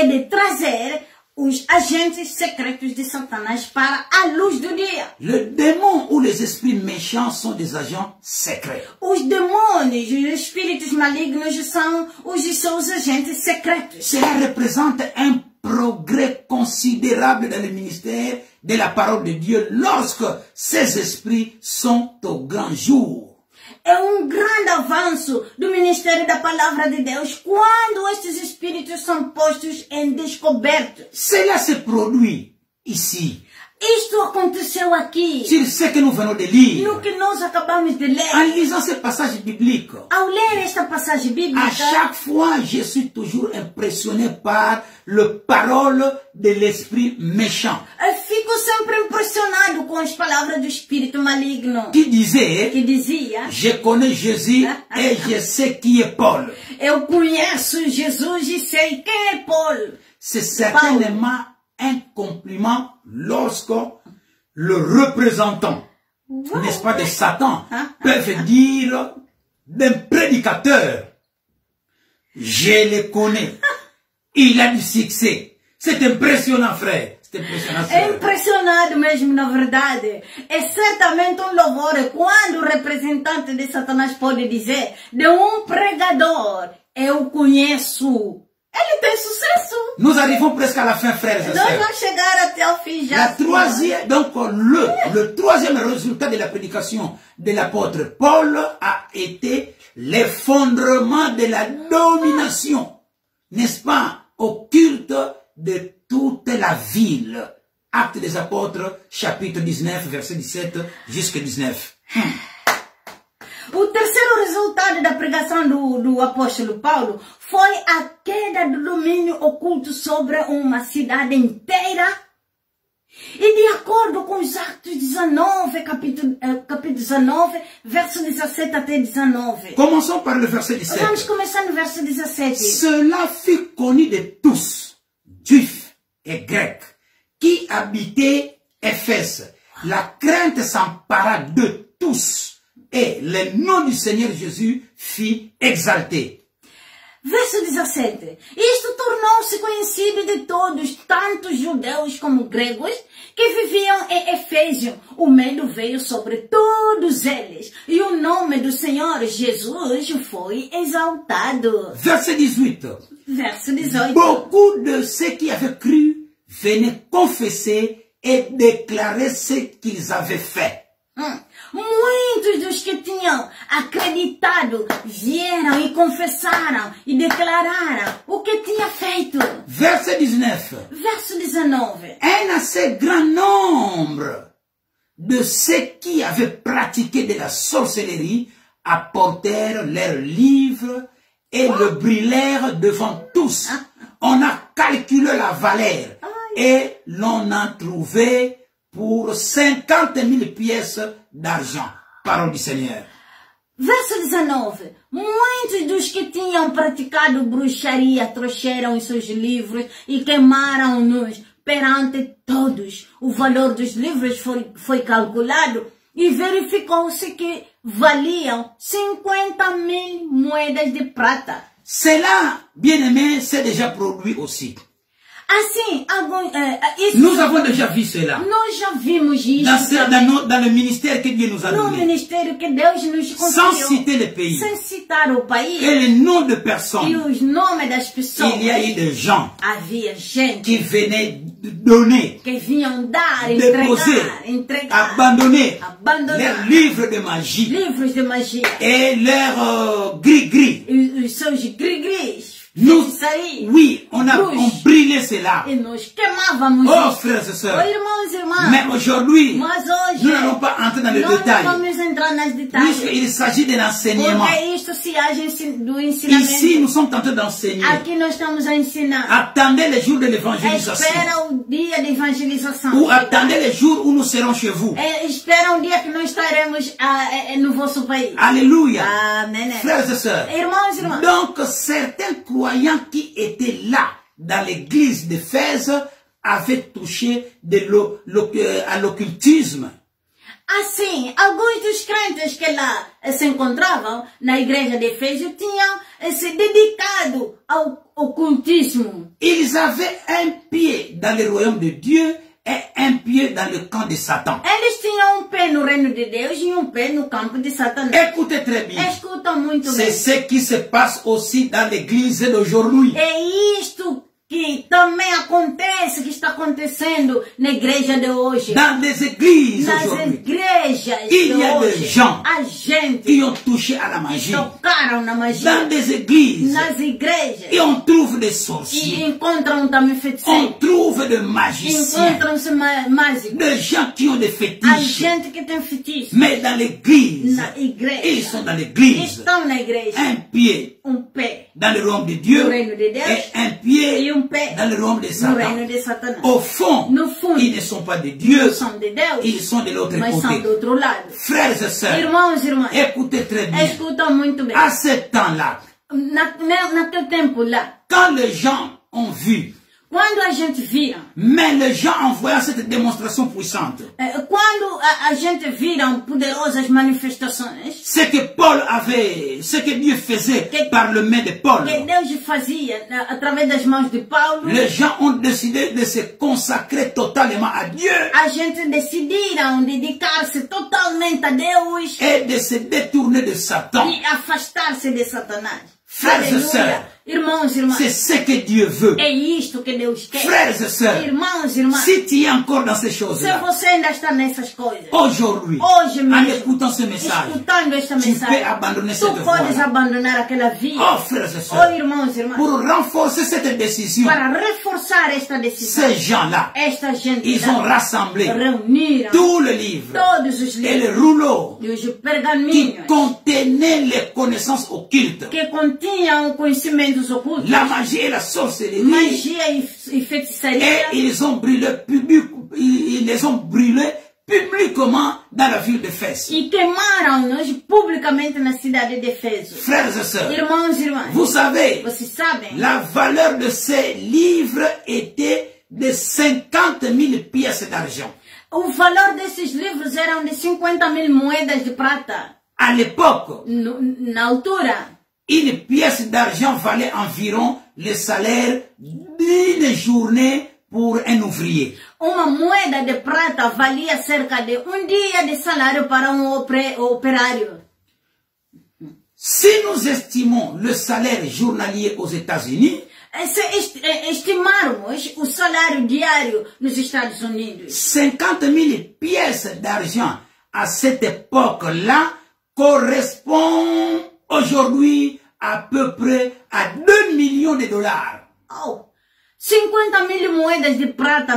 de trazer os agentes secretos de Satanás para a luz do dia. Le démon ou les esprits méchants sont des agents secrets. Os demônios, os espíritos malignos são os seus agentes secretos. Cela représente un progrès considérable dans le ministère de la parole de Dieu lorsque ces esprits sont au grand jour. É grande avanço do ministério da palavra de Deus quando estes espíritos são postos em descoberto. Cela se produit ici. Isto aconteceu aqui. Sur ce que nous venons de lire. No que nós acabamos de ler. En lisant ce passage biblique, Ao ler esta passagem bíblica, à chaque fois, je suis toujours impressionné par le parole de l'esprit méchant. eu fico sempre impressionado com as palavras do espírito maligno. Qui disait, Que dizia, je connais Jésus et je sais qui est Paul. eu conheço Jesus e sei quem é Paulo. C'est certainement un compliment lorsque le représentant, n'est-ce pas, de Satan, peuvent dire d'un prédicateur, je le connais, il a du succès. C'est impressionnant, frère. C'est impressionnant, É frère. impressionado mesmo, na verdade. É certamente louvor quando o representante de Satanás pode dizer de pregador, eu conheço. Ele tem sucesso. Nous arrivons presque à la fin, frères et Nós sœurs. vamos chegar até o fim já. La troisième, donc le troisième résultat de la prédication de l'apôtre Paul a été l'effondrement de la domination, n'est-ce pas, occulte de toute la ville. Actes des apôtres, chapitre 19, verset 17 jusqu'à 19. O terceiro resultado da pregação do apóstolo Paulo foi a queda do domínio oculto sobre uma cidade inteira. E de acordo com os Atos 19, capítulo 19, verso 17 até 19. Commençons par le verset 17. Vamos começar no verso 17. Cela fut connu de tous, juifs et grecs, qui habitaient Éphèse. La crainte s'empara de tous. Et le nom du Seigneur Jésus fut exalté. Verso 17. Isto tornou-se conhecido de todos, tanto judeus como gregos, que viviam em Efésio. O medo veio sobre todos eles, e o nome do Senhor Jesus foi exaltado. Verset 18. Verso 18. Beaucoup de ceux qui avaient cru venaient confesser et déclarer ce qu'ils avaient fait. Muitos dos que tinham acreditado vieram e confessaram e declararam o que tinha feito. Verset 19. Verso 19. Un assez grand nombre de ceux qui avaient pratiqué de la sorcellerie apportèrent leurs livres et le brûlèrent devant tous. On a calculé la valeur et l'on a trouvé pour 50 000 pièces d'argent. Parole du Seigneur. Verso 19. Muitos dos que tinham praticado bruxaria trouxeram os seus livros e queimaram-nos perante todos. O valor dos livros foi calculado e verificou-se que valiam 50 000 moedas de prata. Cela, bien-aimé, s'est déjà produit aussi. Assim, Nous avons déjà vu cela. Nós já vimos isso Dans le ministère que Dieu nous a no donné. ministério que Deus nos Sans concedeu, citer le pays. sem citar o país Et les noms de e personnes. os nomes das pessoas. Il y a eu des gens Havia gente qui venaient donner, que vinham dar, déposer, entregar abandonner Abandonar. leurs livres de magie livros de magia et leurs gris-gris. e os seus gris-gris. Nous, feitiçaria, oui, on bruxes. brûlé brûler cela. E nós queimávamos Oh, isso. frères et Oh, sœurs. irmãos e irmãs. Mais aujourd'hui, Mas hoje, nous n'allons pas entrer dans les nós détails. não vamos entrar nas detalhes. Puisqu'il s'agit d'un enseignement. Porque isto se age do ensinamento. Ici, nous sommes en train d'enseigner. Aqui nós estamos a ensinar. Attendez les jours de l'évangélisation. Espera o dia de evangelização. Ou attendez les jours où nous serons chez vous. Espera dia que nós estaremos no vosso país. Alléluia. Amém. Frères et sœurs. Irmãos e irmãs. Donc, certains croyants qui étaient là, dans l'église d'Éphèse, avaient touché à l'occultisme. Assim, alguns dos crentes que lá se encontravam na igreja de Éfeso tinham se dedicado ao ocultismo. Ils avaient un pied dans le royaume de Dieu et un pied dans le camp de Satan. Eles tinham pé no reino de Deus e pé no campo de Satanás. Écoutez très bien. Escuta muito C'est bem. ce qui se passe aussi dans l'église d'aujourd'hui. É isto que também acontece, que está acontecendo na igreja de hoje. Dans les églises Nas aujourd'hui, igrejas il de y a hoje, des gens a gente qui ont touché à la magie. tocaram na magia. Dans des églises, Nas igrejas. et on trouve des E sorciers, encontram também on feiticeiros. trouve des magiciens, Encontram-se mágicos. des gens qui ont des A fétiches. gente que tem feitiço. Mais dans l'église, Na igreja. ils sont dans l'église, Estão na igreja. un pied Pé dans le royaume de Dieu no reino de Deus et un pied e pé dans le royaume de no Satan. reino de Satanás. Au fond, No fundo, ils ne sont pas de Dieu, não são de Deus, ils sont de l'autre mas são côté. do outro lado. Frères et sœurs, Irmãos e irmãs, écoutez très bien. escuta muito bem. À ce temps-là, Naquele tempo lá, quand les gens ont vu, quando a gente vira, mais les gens en voyant cette démonstration puissante, quando a gente vira poderosas manifestações, ce que Paul avait, ce que Dieu faisait par le main de Paul, que Deus fazia através das mãos de Paulo, les gens ont décidé de se consacrer totalement à Dieu a gente decidiram dedicar-se totalmente a Deus et de se détourner de Satan. e afastar-se de Satanás. Frères et Aleluia. sœurs, Irmãos e irmãs, c'est ce que Dieu veut. é isto que Deus quer. Frères et sœurs, Irmãos e irmãs, si tu es encore dans ces se choses-là, você ainda está nessas coisas, aujourd'hui, hoje en mesmo, écoutant ce message, escutando esta tu mensagem, peux abandonner tu cette podes voie-là. abandonar aquela via. Oh, frères et Oh, sœurs, irmãos e irmãs, pour renforcer cette décision, para reforçar esta decisão, ces gens-là, esta gente ils ont rassemblé reuniram tous les livres todos os et les livros rouleaux e os qui pergaminhos contenaient les connaissances occultes, que continham conhecimentos ocultos, la magie et la sorcellerie, magia e et feitiçaria, ils ont brûlé ils les ont brûlés publiquement dans la ville de Fès. e queimaram-nos publicamente na cidade de Éfeso. Frères et sœurs, Irmãos e irmãs, vous savez, vocês sabem, la valeur de ces livres était de 50 000 pièces d'argent. o valor desses livros eram de 50.000 moedas de prata. À l'époque, Na altura, une pièce d'argent valait environ le salaire d'une journée pour un ouvrier. uma moeda de prata valia cerca de dia de salário para operário. Si nous estimons le salaire journalier aux États-Unis, Se estimarmos o salário diário nos Estados Unidos, 50 000 pièces d'argent à cette époque-là correspond aujourd'hui à peu près à 2 millions de dollars. oh, 50.000 moedas de prata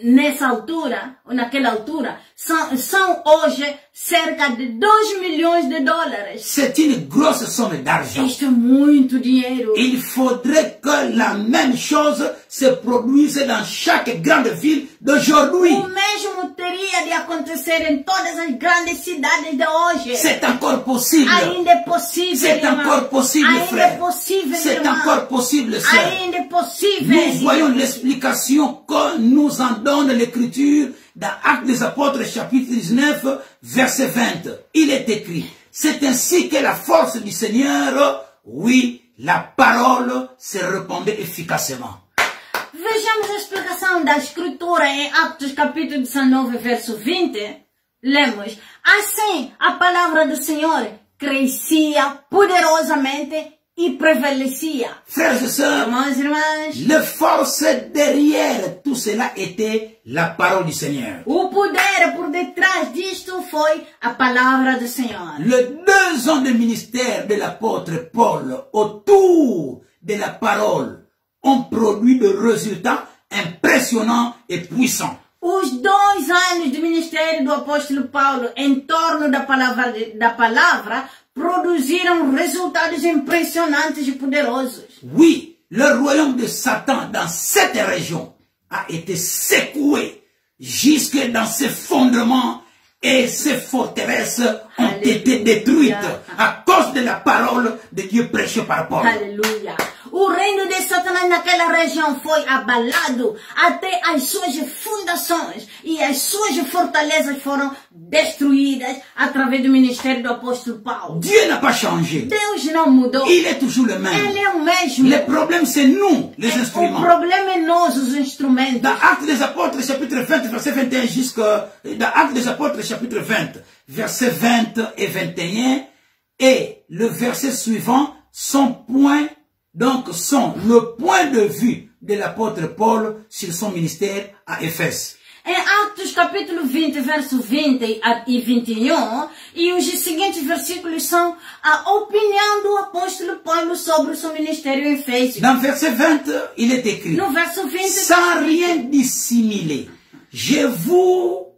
nessa altura, ou naquela altura, são hoje cerca de 2 milhões de dólares. C'est une grosse somme d'argent. Isto é muito dinheiro. Il faudrait que la même chose se produise dans chaque grande ville d'aujourd'hui. O mesmo teria de acontecer em todas as grandes cidades de hoje. C'est encore possible. Ainda é possível, C'est irmão. encore possible, Ainda é frère. possível, C'est irmão. encore possible, sœur. Ainda é possível. Nous voyons l'explication que nous en donne l'Écriture dans Actes des Apôtres, chapitre 19, verset 20. Il est écrit, c'est ainsi que la force du Seigneur, oui, la parole se répandait efficacement. Vejamos a explicação da escritura em Atos capítulo 19, verso 20. Lemos, assim a palavra do Senhor crescia poderosamente e prevalecia. Frères et sœurs, Irmãos e irmãs, la force derrière tout cela était la parole du Seigneur. o poder por detrás disto foi a palavra do Senhor. Les 2 ans de ministère de l'apôtre Paul autour de la parole ont produit de résultats impressionnants et puissants. Os 2 anos do ministério do apóstolo Paulo em torno da palavra produziram resultados impressionantes e poderosos. Oui, le royaume de Satan dans cette région a été secoué jusque dans ses fondements et ses forteresses ont été détruites à cause de la parole de Dieu prêchée par Paul. Aleluia. O reino de Satanás naquela região foi abalado até as suas fundações e as suas fortalezas foram destruídas através do ministério do apóstolo Paulo. Dieu n'a pas changé. Deus não mudou. Il est toujours le même. Ele é o mesmo. Le problème c'est nous, les O instruments. problema é nós, os instrumentos. Dans Actes des Apôtres, chapitre 20, verset 21, dans Actes des Apôtres, chapitre 20, verset 20 et 21, et le verset suivant sont le point de vue de l'apôtre Paul sur son ministère à Éphèse. Em Atos capítulo 20, verso 20 e 21, e os seguintes versículos são a opinião do apóstolo Paulo sobre o seu ministério em Éfeso. Dans verset 20, il est écrit, No verso 20, sans rien dissimuler, je vous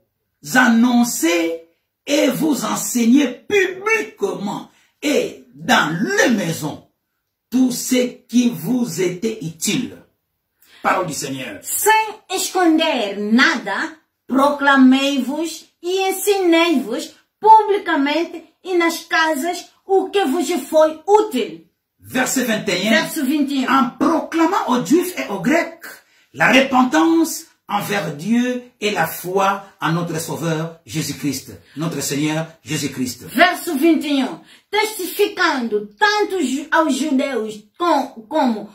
annonçais et vous enseignais publiquement et dans les maisons tout ce qui vous était utile. Parole du Seigneur. sem esconder nada, proclamei-vos e ensinei-vos publicamente e nas casas o que vos foi útil. Verset 21. Verso 21. En proclamant aux Juifs et aux Grecs la repentance envers Dieu et la foi en notre Sauveur Jésus-Christ, notre Seigneur Jésus-Christ. Verso 21. Testificando tanto aos judeus como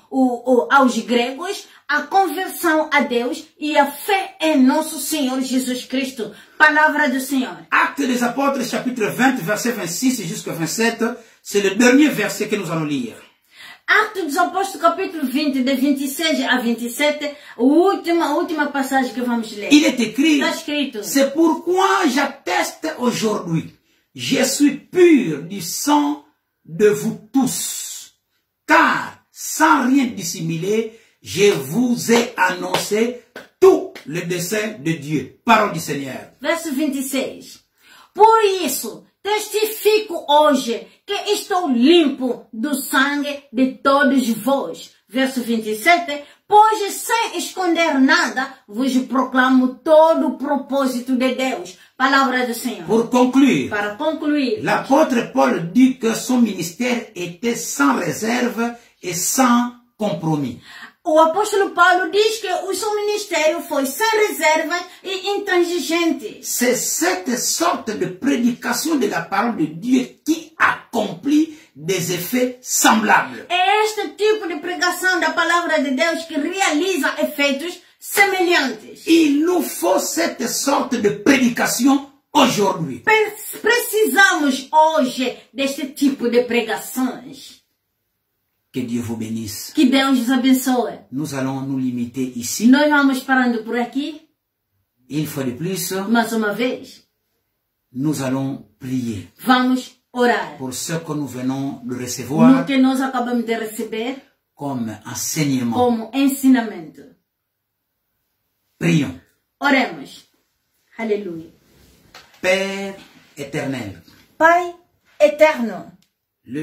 aos gregos a conversão a Deus e a fé em nosso Senhor Jesus Cristo. Palavra do Senhor. Actes des Apôtres, chapitre 20, verset 26 jusqu'à 27, c'est le dernier verset que nous allons lire. Atos dos Apóstolos, capítulo 20, de 26 a 27, a última passagem que vamos ler. Il est écrit, Está escrito. c'est pourquoi j'atteste aujourd'hui, je suis pur du sang de vous tous, car sans rien dissimuler, je vous ai annoncé tout le dessein de Dieu. Parole du Seigneur. Verso 26. Por isso, testifico hoje que estou limpo do sangue de todos vós. Verso 27. Pois sem esconder nada, vos proclamo todo o propósito de Deus. Palavra do Senhor. Pour conclure, Para concluir, l'apôtre Paul dit que son ministère était sans réserve et sans compromis. o apóstolo Paulo diz que o seu ministério foi sem reservas e intransigente. C'est cette sorte de prédication de la parole de Dieu qui accomplit des effets semblables. É este tipo de pregação da palavra de Deus que realiza efeitos semelhantes. Il nous faut cette sorte de prédication aujourd'hui. Precisamos hoje deste tipo de pregações. Que Dieu vous bénisse. Que Deus nos abençoe. Nous allons nous limiter ici. Nós vamos parando por aqui. Une fois de plus, Mais uma vez, nous allons prier vamos orar. pour ce que nous venons de No recevoir que nós acabamos de receber comme enseignement. como ensinamento. Prions. Oremos. Aleluia. Père éternel, Pai eterno,